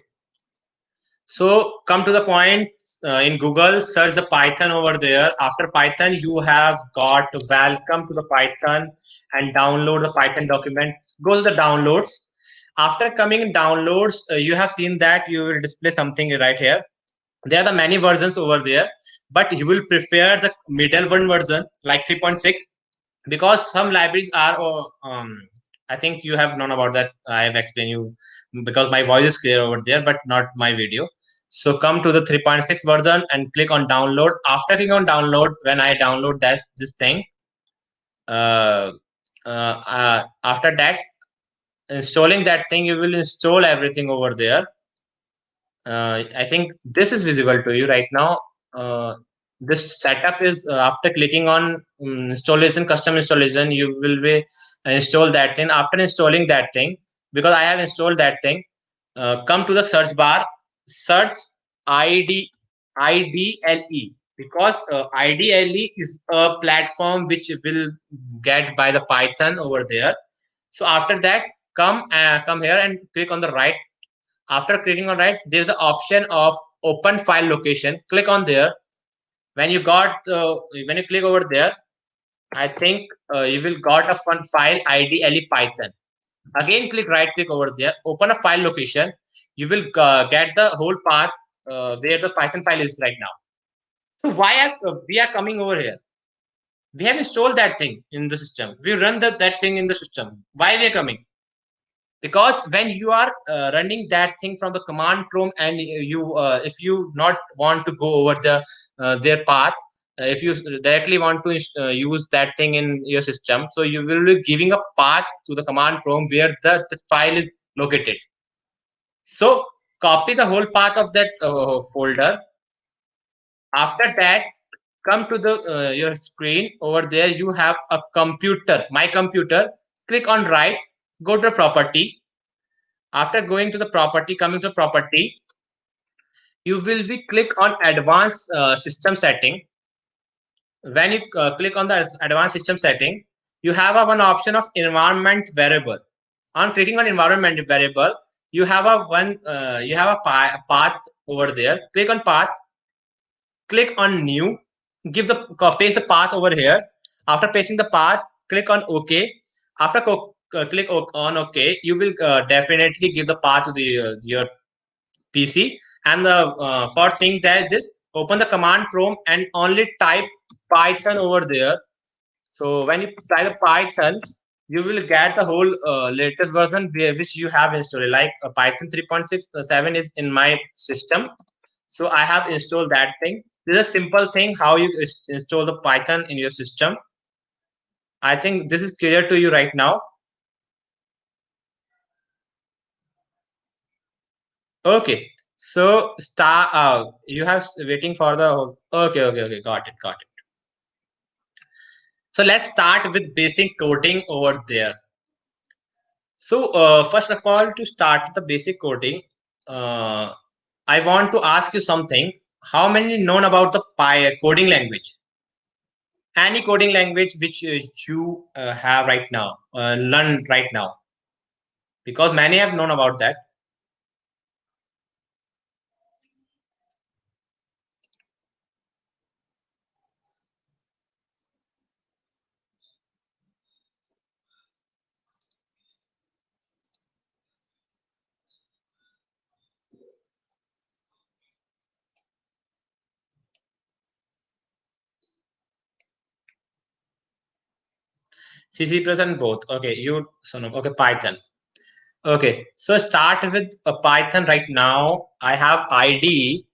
so come to the point. In Google, search the Python over there. After Python, you have got welcome to the Python and download the Python document. Go to the downloads. After coming in downloads, you have seen that you will display something right here. There are the many versions over there, but you will prefer the middle one version like 3.6 because some libraries are I think you have known about that. I have explained you because my voice is clear over there but not my video. So come to the 3.6 version and click on download. After clicking on download, when I download this thing, after that installing that thing, you will install everything over there. I think this is visible to you right now. this setup is after clicking on installation, custom installation, you will be install that thing. After installing that thing, because I have installed that thing, come to the search bar, search id IDLE, because IDLE is a platform which will get by the Python over there. So after that, come here and click on the right. After clicking on right, there's the option of open file location. Click on there. When you when you click over there, I think you will got a fun file IDLE Python. Again, click right click over there, open a file location. You will get the whole path where the Python file is right now. So why we are coming over here? We have installed that thing in the system. We run that thing in the system. Why we are coming? Because when you are running that thing from the command prompt, and you if you not want to go over their path, if you directly want to use that thing in your system, so you will be giving a path to the command prompt where the file is located. So copy the whole path of that folder. After that, come to the your screen. Over there you have a computer, my computer. Click on right, go to the property. After going to the property, coming to property, you will be click on advanced system setting. When you click on the advanced system setting, you have one option of environment variable. On clicking on environment variable, you have a path over there. Click on path, click on new, give the paste the path over here. After pasting the path, click on OK. After click on OK, you will definitely give the path to the your PC. And the for seeing that, this open the command prompt and only type Python over there. So when you type the Python, you will get the whole latest version which you have installed. Like Python 3.67 is in my system, so I have installed that thing. This is a simple thing how you install the Python in your system. I think this is clear to you right now. Okay, so start. You have waiting for the. Okay. Got it. So let's start with basic coding over there. So first of all, to start the basic coding, I want to ask you something. How many known about the coding language? Any coding language which you have right now, learn right now, because many have known about that. C++ and both. Okay, you so no, okay Python. Okay, so start with a Python right now. I have IDE,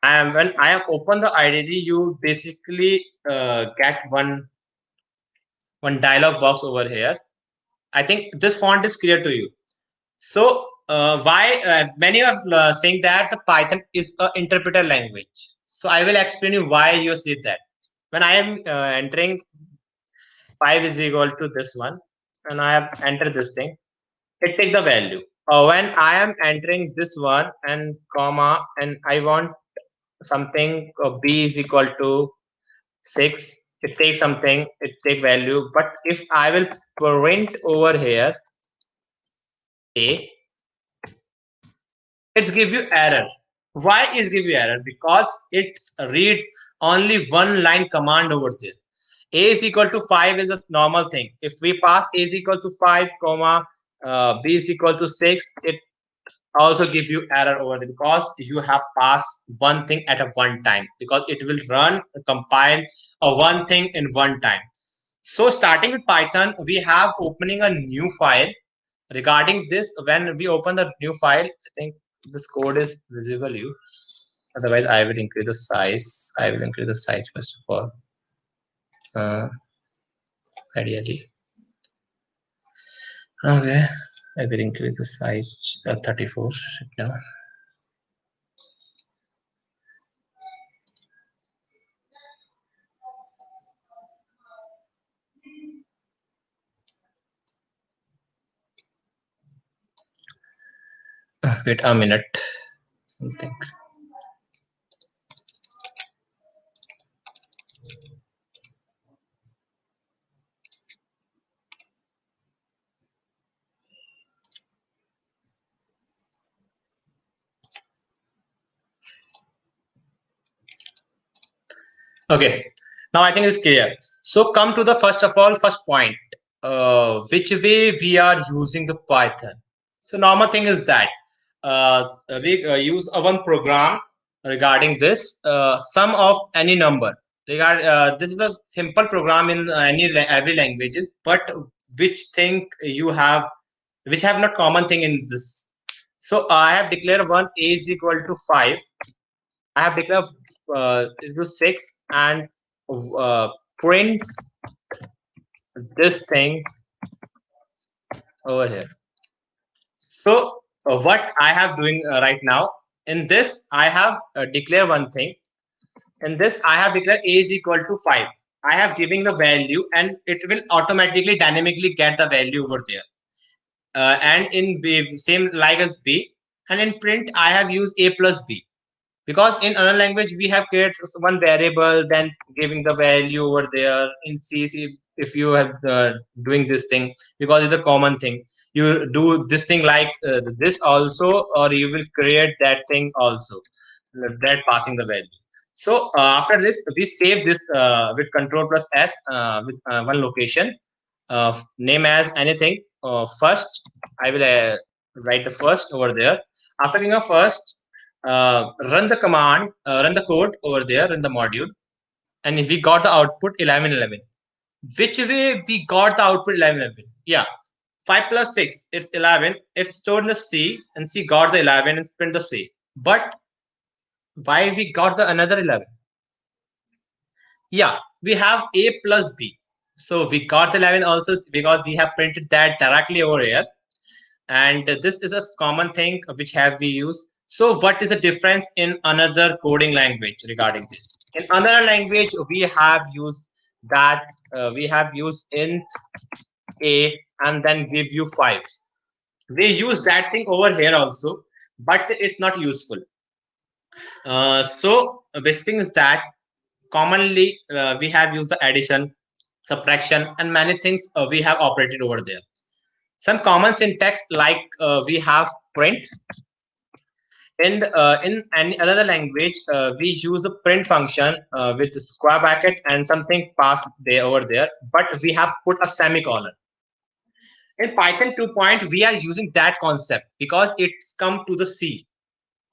and when I have opened the IDE, you basically get one dialog box over here. I think this font is clear to you. So why many are saying that the Python is an interpreter language. So I will explain you why you see that. When I am entering 5 is equal to this one, and I have entered this thing, it take the value. When I am entering this one and comma, and I want something b is equal to 6, it takes something, it take value. But if I will print over here a, it's give you error. Why is give you error? Because it's read only one line command over there. A is equal to 5 is a normal thing. If we pass a is equal to 5 comma b is equal to 6, it also give you error over there, because you have passed one thing at a one time, because it will run compile a one thing in one time. So starting with Python, we have opening a new file. Regarding this, when we open the new file, I think this code is visible you. Otherwise, I will increase the size. I will increase the size first of all. Ideally. Okay, I will increase the size 34 right now. Wait a minute. Something. Okay. Now I think it's clear. So come to the first point. Which way we are using the Python? So normal thing is that we use one program regarding this sum of any number. This is a simple program in every languages, but which thing you have, which have not common thing in this. So I have declared one a is equal to 5. I have declared is equal to 6 and print this thing over here. So what I have doing right now in this, I have declared one thing. In this, I have declared a is equal to 5. I have giving the value and it will automatically dynamically get the value over there. And in B, same like as B, and in print, I have used a plus B. Because in another language we have created one variable, then giving the value over there. In C, if you have doing this thing, because it's a common thing, you do this thing like this also, or you will create that thing also, that passing the value. So after this we save this with control plus S with one location, name as anything. First I will write the first over there. After giving a first, run the command, run the code over there in the module, and we got the output 1111. Which way we got the output 1111? Yeah, 5 plus 6, it's 11. It's stored in the C, and C got the 11 and print the C. But why we got the another 11? Yeah, we have A plus B. So we got the 11 also because we have printed that directly over here. And this is a common thing which have we used. So what is the difference in another coding language regarding this? In another language we have used that we have used int a and then give you 5. We use that thing over here also, but it's not useful. So best thing is that commonly we have used the addition, subtraction, and many things we have operated over there. Some common syntax like we have print. And in any other language, we use a print function with a square bracket and something passed there over there, but we have put a semicolon. In Python 2 point, we are using that concept because it's come to the C.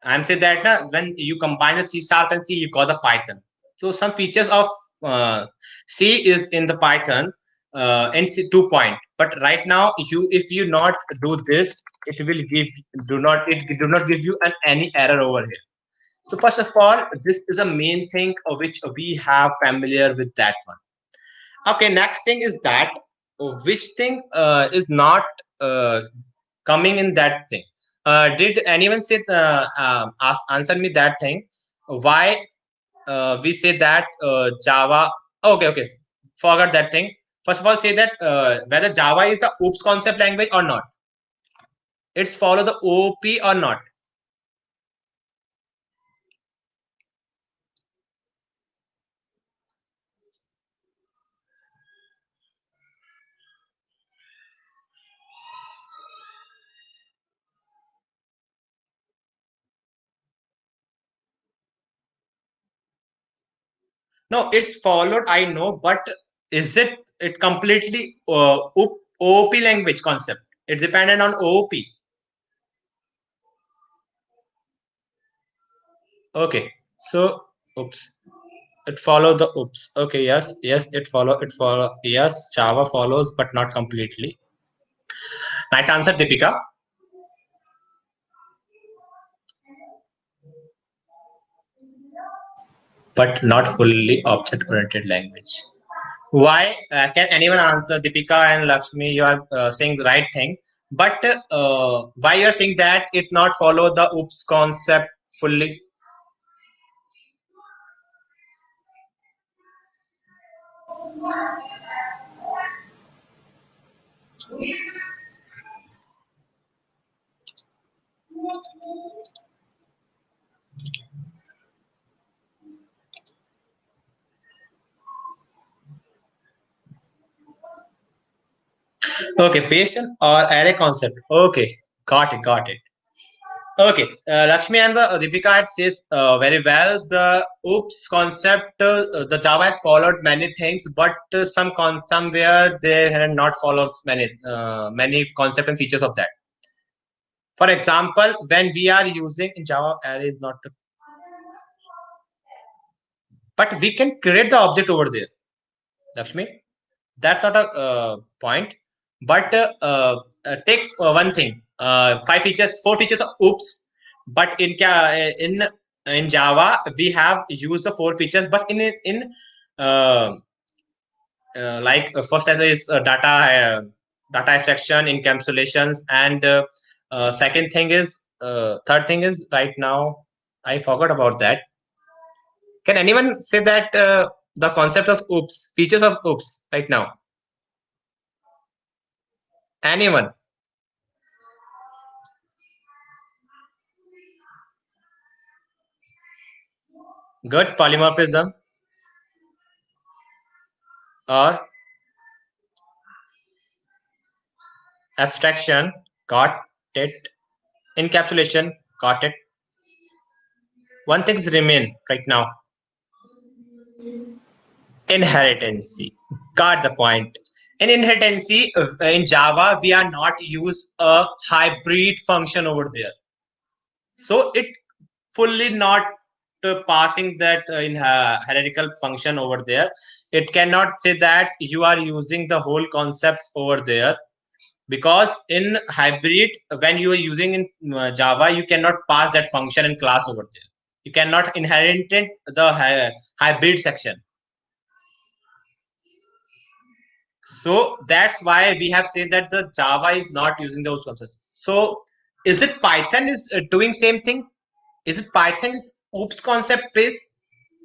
I'm saying that when you combine the C sharp and C, you got the Python. So some features of C is in the Python in C 2 point. But right now, if you not do this, it will give do not give you any error over here. So first of all, this is a main thing of which we have familiar with that one. Okay, next thing is that which thing is not uh, coming in that thing. Did anyone say answer me that thing? Why we say that Java? Okay, okay, forgot that thing. First of all, say that whether Java is a OOPS concept language or not. It's follow the OOP or not. No, it's followed. I know, but is it completely OOP language concept? It's dependent on OOP. Okay, so oops, it follow the oops. Okay, yes, yes, it follow. Yes, Java follows, but not completely. Nice answer, Deepika, but not fully object-oriented language. Why? Can anyone answer? Deepika and Lakshmi, you are saying the right thing, but why you are saying that it's not follow the oops concept fully? Okay, patient or array concept. Okay, got it. Okay, Lakshmi and Deepika it says very well. The OOPS concept, the Java has followed many things, but somewhere they have not followed many concept and features of that. For example, when we are using in Java, array is not, but we can create the object over there, Lakshmi. That's not a point. But take one thing, four features of oops. But in Java we have used the four features, but in uh, first is data abstraction, encapsulations, and second thing is third thing is right now I forgot about that. Can anyone say that the concept of oops, features of oops right now? Anyone? Good polymorphism or abstraction, got it. Encapsulation, got it. One thing's remain right now. Inheritancy, got the point. In inheritancy, in Java, we are not use a hybrid function over there. So it fully not passing that in hierarchical function over there. It cannot say that you are using the whole concepts over there, because in hybrid when you are using in Java you cannot pass that function and class over there. You cannot inherit it, the hybrid section. So that's why we have said that the Java is not using those concepts. So is it Python is doing same thing? Is it Python is oops concept based,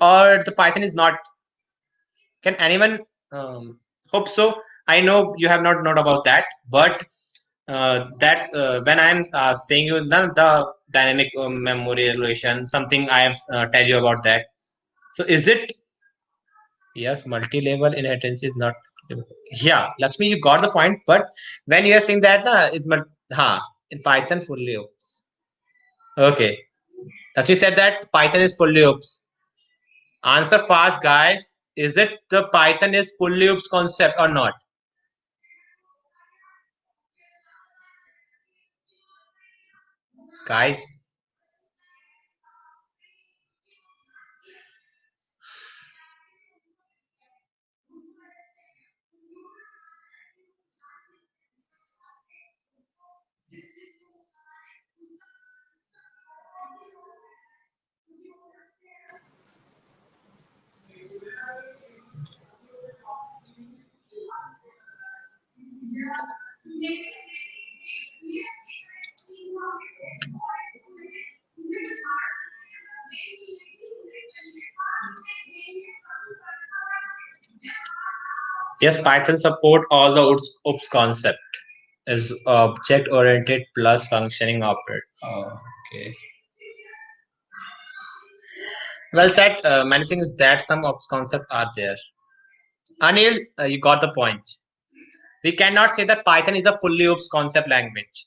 or the Python is not? Can anyone hope so? I know you have not known about that, but that's when I'm saying you the dynamic memory relation, something I have tell you about that. So is it, yes, multi-level inheritance is not, yeah, Lakshmi, you got the point, but when you are saying that it's in Python fully oops. Okay, Lakshmi said that Python is fully oops. Answer fast, guys. Is it the Python is fully oops concept or not? Guys, yes, Python support all the oops concept is object oriented plus functioning operator. Okay. Well said. Many things that some ops concept are there. Anil, you got the point. We cannot say that Python is a fully oops concept language.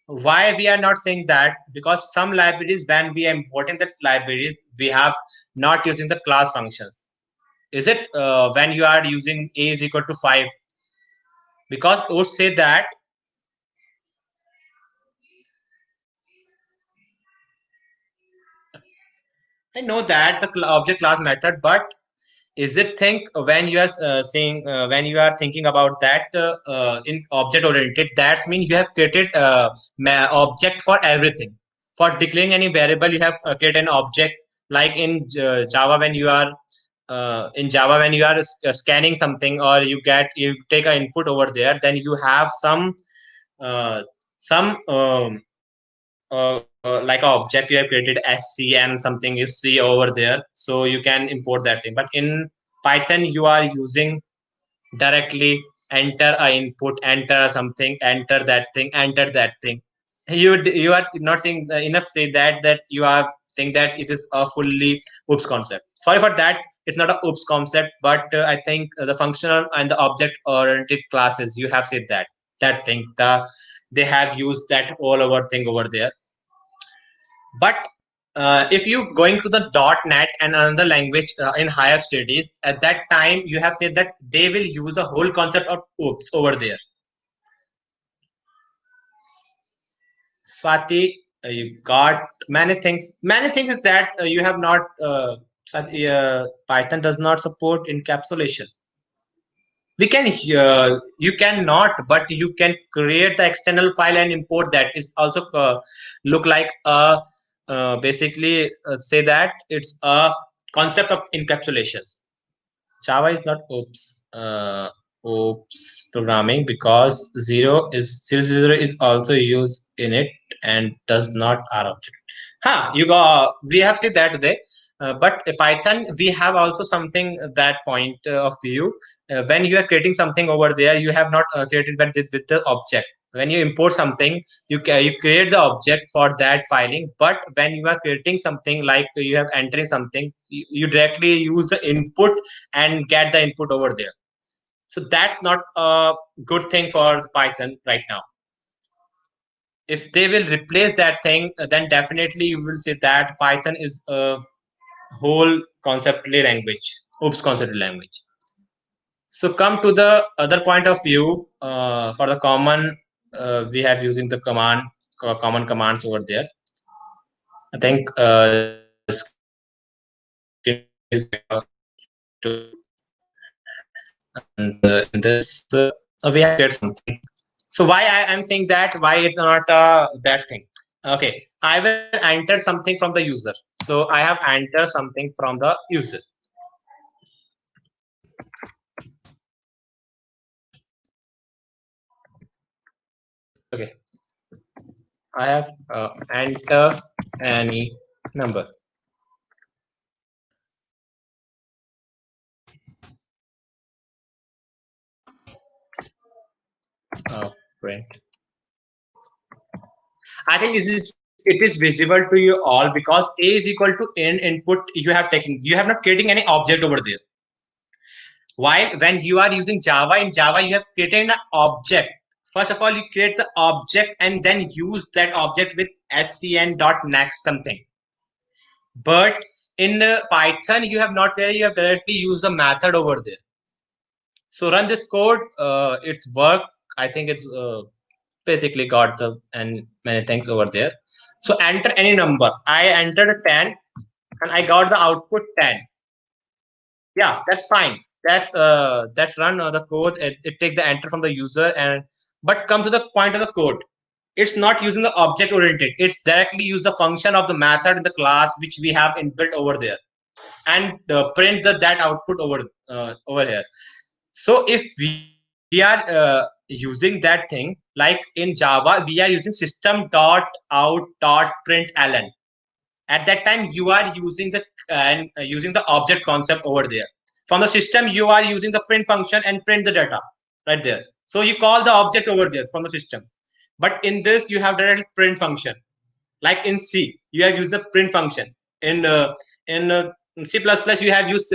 Why we are not saying that? Because some libraries, when we are importing that libraries, we have not using the class functions. Is it when you are using a is equal to 5? Because it would say that I know that the object class method, but is it think when you are saying when you are thinking about that in object oriented, that means you have created object for everything. For declaring any variable you have created an object, like in Java when you are scanning something, or you take an input over there, then you have uh, some like a object you have created sc and something you see over there, so you can import that thing. But in Python you are using directly enter a input, enter something, enter that thing, enter that thing. You are not saying enough say that you are saying that it is a fully oops concept. Sorry for that, it's not a oops concept, but I think the functional and the object oriented classes, you have said that thing, they have used that all over thing over there. But if you going to the .NET and another language in higher studies, at that time you have said that they will use the whole concept of oops over there. Swati, you got many things. Many things is that you have not. Swati, Python does not support encapsulation. We can. You cannot, but you can create the external file and import that. It's also look like a basically say that it's a concept of encapsulations. Java is not oops programming, because zero is also used in it and does not R object. You got, we have said that today. But Python, we have also something that point of view. When you are creating something over there, you have not created that with the object. When you import something, you create the object for that filing. But when you are creating something like you have entering something, you directly use the input and get the input over there. So that's not a good thing for Python right now. If they will replace that thing, then definitely you will say that Python is a whole conceptually language, oops conceptual language. So come to the other point of view for the common, we have using the common commands over there. I think screen is to, and in this we have created something. So why I am saying that, why it's not that thing. Okay, I will enter something from the user. So I have entered something from the user. Okay, I have enter any number. Print. I think it is visible to you all, because a is equal to n input you have taken. You have not creating any object over there. While when you are using Java, in Java you have created an object. First of all, you create the object and then use that object with scn.next something. But in Python, you have not there. You have directly used a method over there. So run this code. It's work. I think it's basically got the and many things over there. So enter any number. I entered 10 and I got the output 10. Yeah, that's fine. That's run the code. It take the enter from the user, and but come to the point of the code. It's not using the object oriented. It's directly use the function of the method in the class which we have inbuilt over there, and print that output over here. So if we are using that thing, like in Java, we are using system.out.println. At that time, you are using the object concept over there. From the system, you are using the print function and print the data right there. So you call the object over there from the system. But in this, you have direct print function. Like in C, you have used the print function. In C++, you have used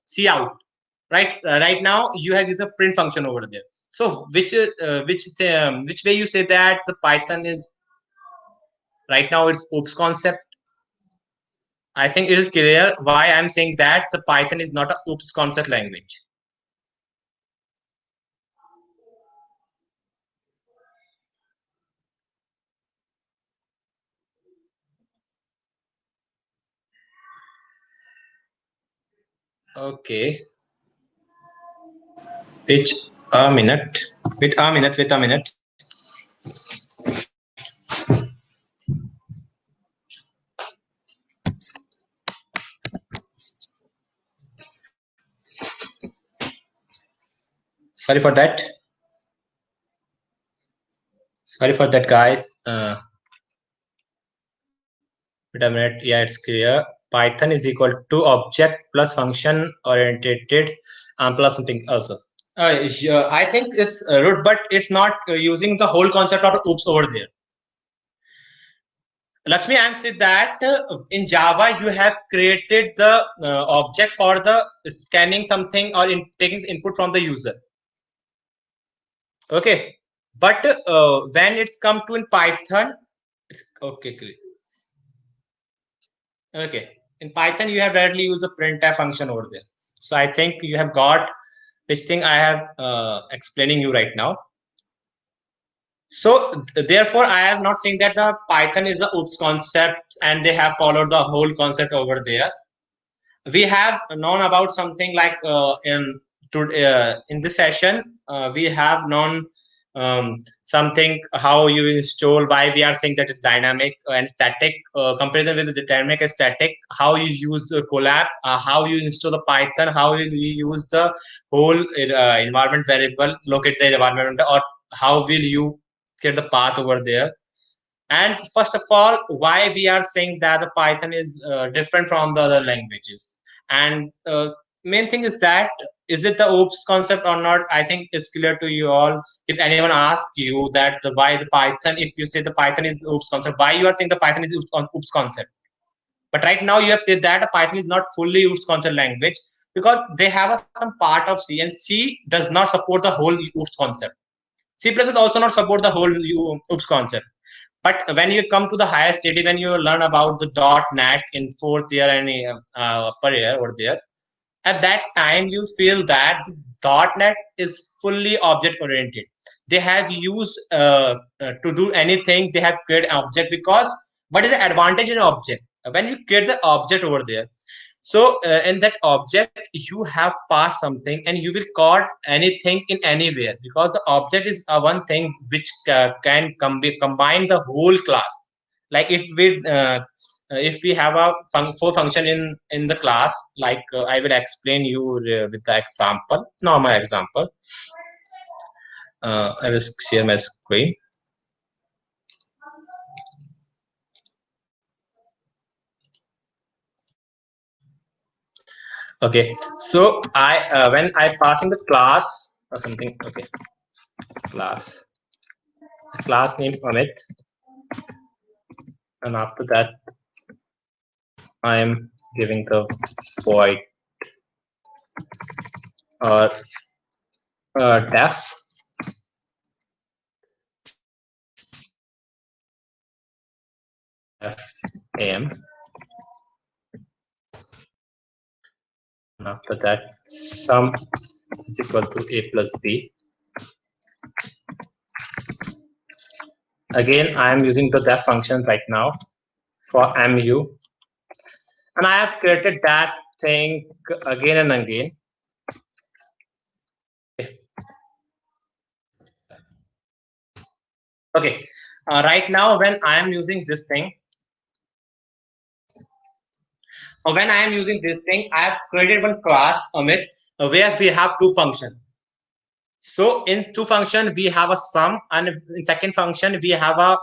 C out. Right now, you have used the print function over there. So which way you say that the Python is right now it's oops concept? I think it is clear why I'm saying that the Python is not a oops concept language. Okay. Which a minute. Wait a minute. Sorry for that. Sorry for that, guys. Wait a minute. Yeah, it's clear. Python is equal to object plus function oriented plus something also. Yeah, I think it's root, but it's not using the whole concept of oops over there. Lakshmi, I'm saying that in Java you have created the object for the scanning something or taking input from the user. Okay, but when it's come to in Python, it's okay. Okay, in Python you have directly used the printf function over there. So I think you have got which thing I have explaining you right now. So therefore, I am not saying that the Python is the OOPS concept and they have followed the whole concept over there. We have known about something like in this session we have known something how you install, why we are saying that it's dynamic and static comparison with the dynamic and static, how you use the collab, how you install the Python, how you use the whole environment variable, locate the environment, or how will you get the path over there. And first of all, why we are saying that the Python is different from the other languages. And main thing is that, is it the OOPS concept or not? I think it's clear to you all. If anyone asks you that the why the Python, if you say the Python is the OOPS concept, why you are saying the Python is OOPS concept? But right now you have said that the Python is not fully OOPS concept language because they have some part of C, and C does not support the whole OOPS concept. C plus is also not support the whole OOPS concept. But when you come to the higher study, when you learn about the .NET in fourth year and upper year over there, at that time you feel that the .NET is fully object oriented. They have used to do anything, they have created an object, because what is the advantage in object? When you create the object over there, so in that object you have passed something and you will call anything in anywhere, because the object is one thing which can combine the whole class. Like if we have a for function in the class, like I will explain you with the example, normal example. I will share my screen. Okay, so I when I pass in the class or something, okay, class name Amit, and after that I am giving the void or def am, and after that sum is equal to a plus b. Again, I am using the def function right now for mu, and I have created that thing again and again. Okay, right now when I am using this thing, when I am using this thing, I have created one class, Amit, where we have two functions. So in two function we have a sum, and in second function we have a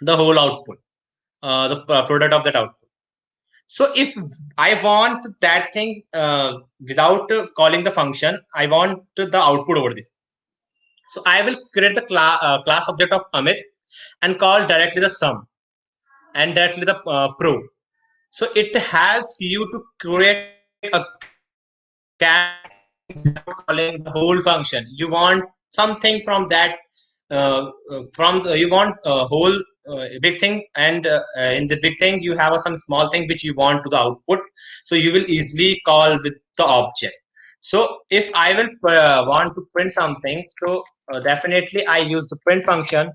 the whole output, the product of that output. So if I want that thing without calling the function, I want the output over there. So I will create the class object of Amit and call directly the sum and directly the pro. So it helps you to create a without calling the whole function. You want something from that, you want a whole big thing, and in the big thing you have some small thing which you want to the output. So you will easily call with the object. So if I will want to print something, so definitely I use the print function,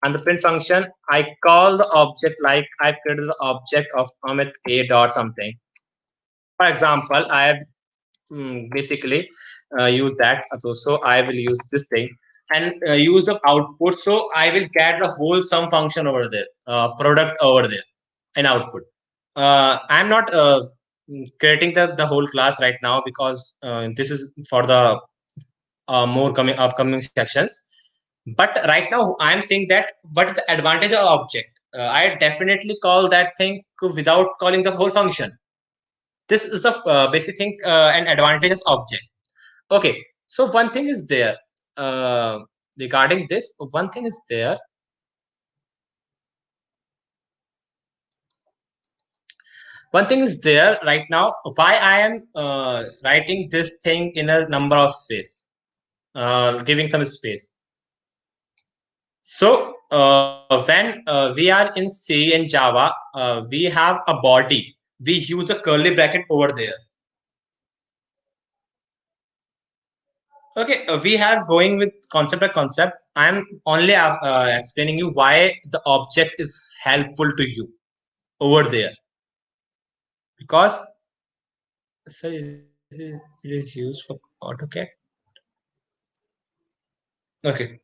and the print function I call the object, like I created the object of Amit a dot something. For example, I have basically use that. So I will use this thing and use of output. So I will get the whole sum function over there, product over there, and output. I'm not creating the whole class right now, because this is for the more coming upcoming sections. But right now I'm saying that what is the advantage of object. I definitely call that thing without calling the whole function. This is a basic thing, and advantages object. Okay, so one thing is there, regarding this, one thing is there. one thing is there right now. Why I am writing this thing in a number of space, giving some space. So when we are in C and Java, we have a body. We use a curly bracket over there. Okay, we have going with concept by concept. I'm only explaining you why the object is helpful to you over there, because sir, it is used for AutoCAD. Okay.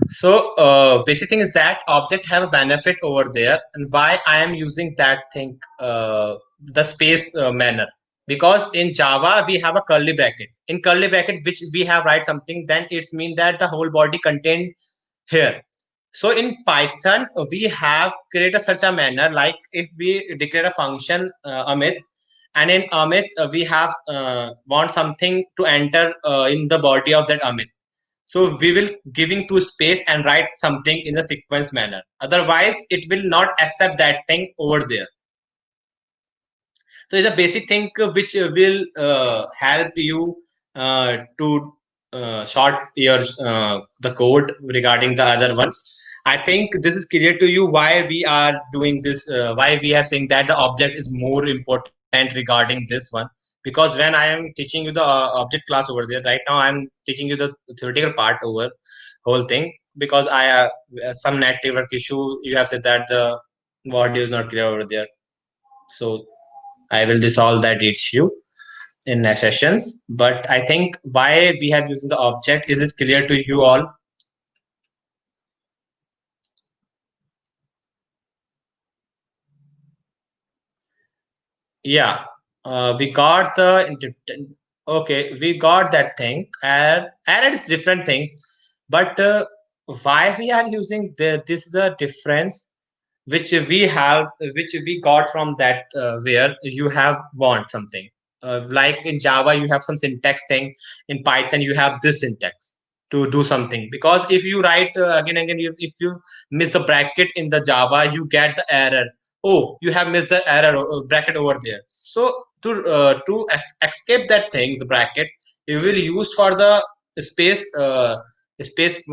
So basic thing is that object have a benefit over there, and why I am using that thing, the space manner, because in Java we have a curly bracket. In curly bracket, which we have write something, then it's mean that the whole body contained here. So in Python we have created such a manner, like if we declare a function Amit, and in Amit we have want something to enter in the body of that Amit. So we will giving to space and write something in a sequence manner. Otherwise, it will not accept that thing over there. So it's a basic thing which will help you to short your the code regarding the other one. I think this is clear to you why we are doing this. Why we are saying that the object is more important regarding this one. Because when I am teaching you the object class over there, right now I am teaching you the theoretical part over whole thing, because I some network issue. You have said that the audio is not clear over there. So I will resolve that issue in next sessions. But I think why we have using the object, is it clear to you all? Yeah, we got the okay. We got that thing. And it's different thing, but why we are using this is a difference which we have, which we got from that where you have want something, like in Java you have some syntax thing. In Python you have this syntax to do something, because if you write again and again, if you miss the bracket in the Java, you get the error. Oh, you have missed the error bracket over there. So to escape that thing, the bracket, you will use for the space space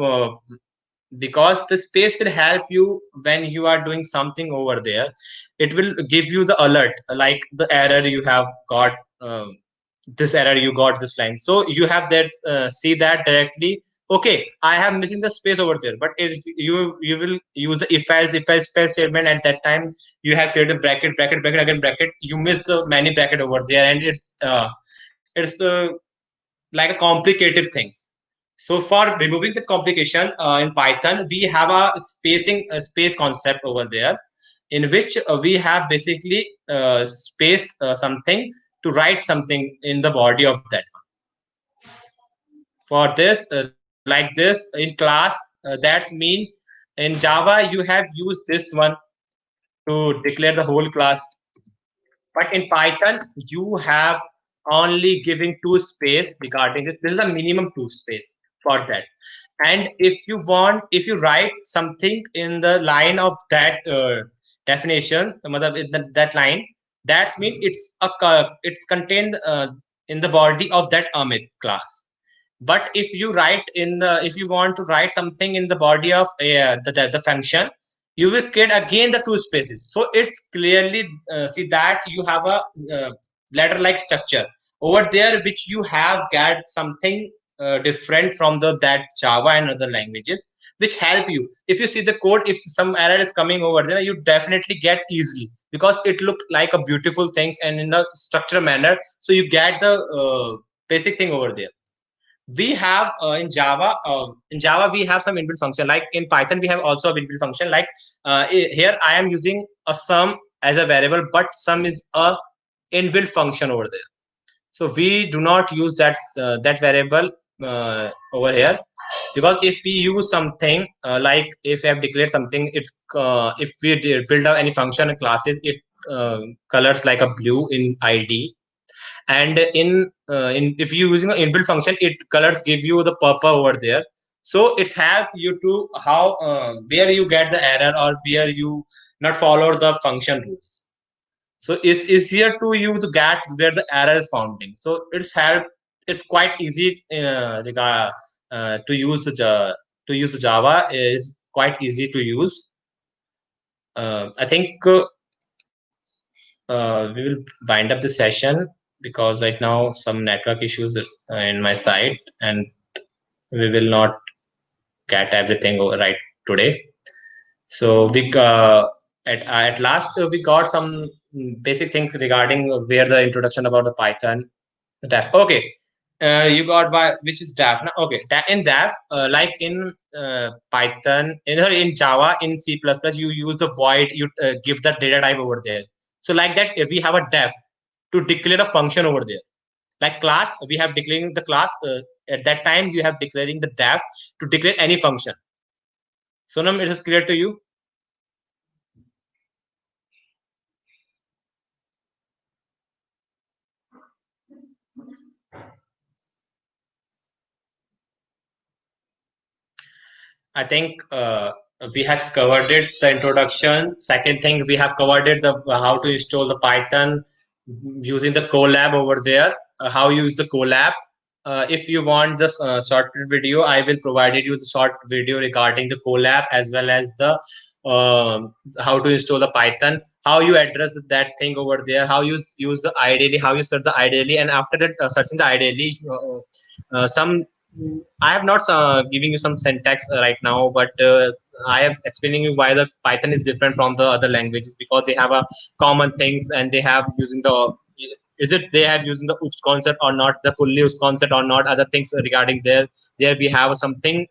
because the space will help you when you are doing something over there. It will give you the alert, like the error you have got, this error you got this line, so you have that see that directly. Okay, I have missing the space over there, but if you will use the if else statement, at that time you have created bracket again bracket, you miss the many bracket over there, and it's like a complicated things. So for removing the complication in Python, we have a space concept over there, in which we have basically space something to write something in the body of that one. For this, like this in class, that's mean in Java you have used this one to declare the whole class. But in Python, you have only giving two space regarding this. This is a minimum two space for that. And if you want, if you write something in the line of that definition, that line, that means it's contained in the body of that Amit class. But if you write in the, if you want to write something in the body of the function, you will create again the two spaces. So it's clearly see that you have a ladder like structure over there, which you have get something different from the that Java and other languages, which help you. If you see the code, if some error is coming over there, you definitely get easily, because it look like a beautiful things and in a structured manner, so you get the basic thing over there. We have in Java we have some inbuilt function, like in Python we have also a inbuilt function, like here I am using a sum as a variable, but sum is a inbuilt function over there. So we do not use that variable over here, because if we use something like if I have declared something, it's if we build out any function and classes, it colors like a blue in ID, and in if you using an inbuilt function, it colors give you the purple over there. So it's help you to how where you get the error or where you not follow the function rules. So it's easier to you to get where the error is founding. So it's quite easy to use to use the Java. It's quite easy to use. I think we will wind up the session because right now some network issues in my side, and we will not get everything right today. So at last we got some basic things regarding where the introduction about the Python, the def. Okay, you got by which is def. Okay, in def, like in Python, in Java, in C++, you use the void. You give the data type over there. So like that, if we have a def to declare a function over there. Like class, we have declaring the class. At that time, you have declaring the def to declare any function. Sonam, it is clear to you? I think we have covered it, the introduction. Second thing, we have covered it, the how to install the Python using the Colab over there, how you use the Colab. If you want this short video, I will provide you the short video regarding the Colab as well as the how to install the Python, how you address that thing over there, how you use the ideally, how you search the ideally, and after that searching the ideally, some I have not giving you some syntax right now, but I am explaining you why the Python is different from the other languages because they have a common things and they have using the is it they have using the oops concept or not, the fully oops concept or not, other things regarding there we have something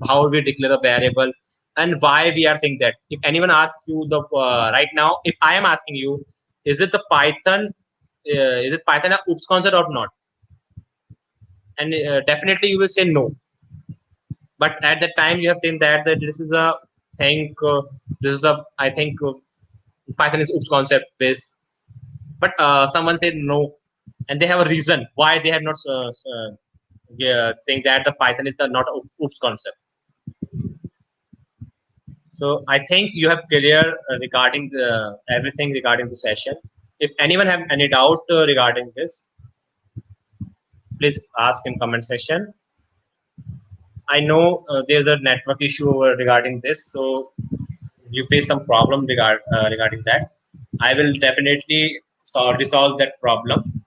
how we declare a variable and why we are saying that. If anyone asks you the right now, if I am asking you, is it the Python is it Python a oops concept or not, and definitely you will say no, but at the time you have seen that this is a thing this is a I think Python is oops concept based, but someone said no and they have a reason why they have not yeah, saying that the Python is the not a oops concept. So I think you have clear regarding the everything regarding the session. If anyone have any doubt regarding this, please ask in comment section. I know there's a network issue regarding this, so you face some problem regarding that. I will definitely resolve that problem.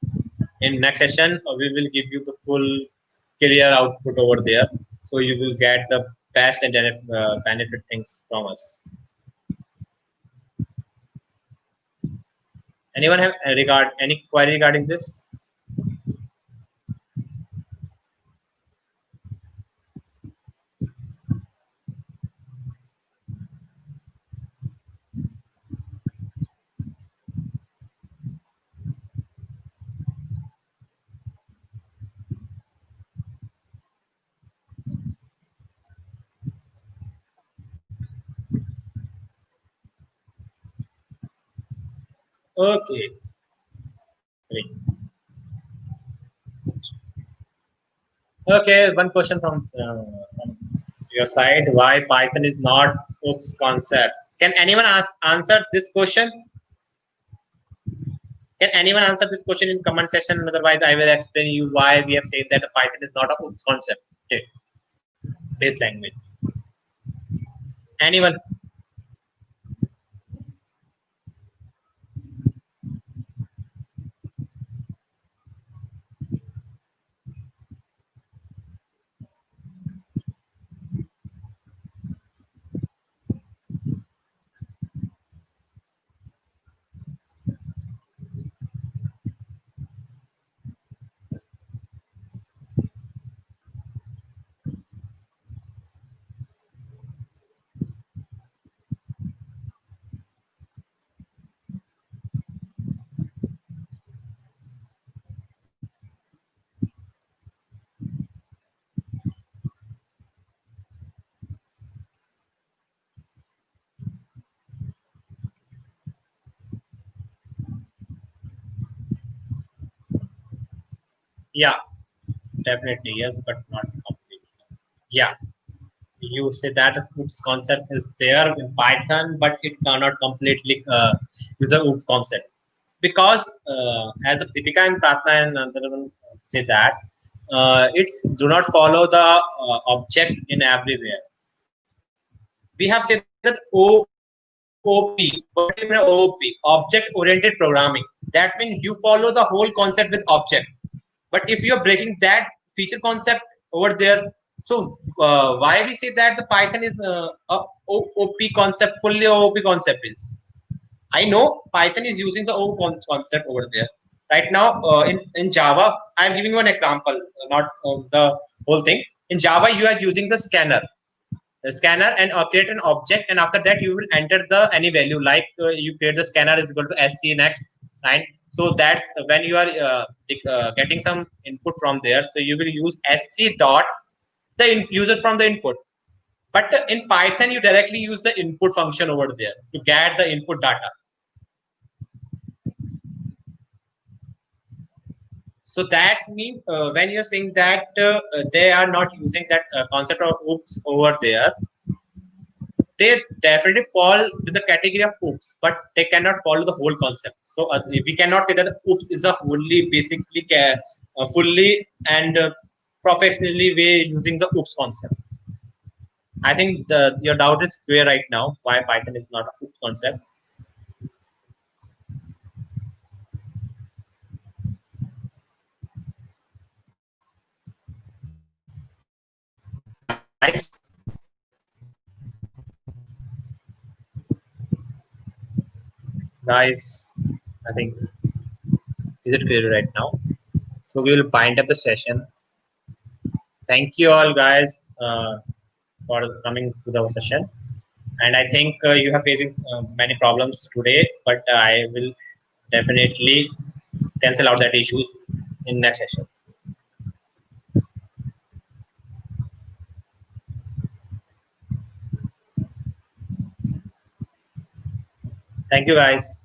In next session, we will give you the full clear output over there, so you will get the best and benefit things from us. Anyone have any query regarding this? Okay, great. Okay, one question from your side: why Python is not oops concept? Can anyone answer this question? Can anyone answer this question in comment section? Otherwise, I will explain you why we have said that the Python is not a oops concept based language. Anyone? Yeah, definitely yes, but not completely. Yeah, you say that oops concept is there in Python, but it cannot completely use the oops concept because as of Deepika and Pratna and Nandan say that it's do not follow the object in everywhere. We have said that OOP. What do you mean OOP? Object oriented programming. That means you follow the whole concept with object. But if you are breaking that feature concept over there, so why we say that the Python is a OOP concept, fully OOP concept is. I know Python is using the OOP concept over there. Right now, in Java, I'm giving you an example, not the whole thing. In Java, you are using the scanner and create an object, and after that you will enter the any value like you create the scanner is equal to sc next, right? So that's when you are getting some input from there, so you will use sc dot the user from the input. But in Python you directly use the input function over there to get the input data. So that's mean when you're saying that they are not using that concept of oops over there, they definitely fall to the category of oops, but they cannot follow the whole concept. So we cannot say that the oops is a fully, basically, fully and professionally way using the oops concept. I think your doubt is clear right now why Python is not a oops concept. Guys, guys, I think is it clear right now? So we will bind up the session. Thank you all, guys, for coming to the session. And I think you have facing many problems today, but I will definitely cancel out that issues in next session. Thank you, guys.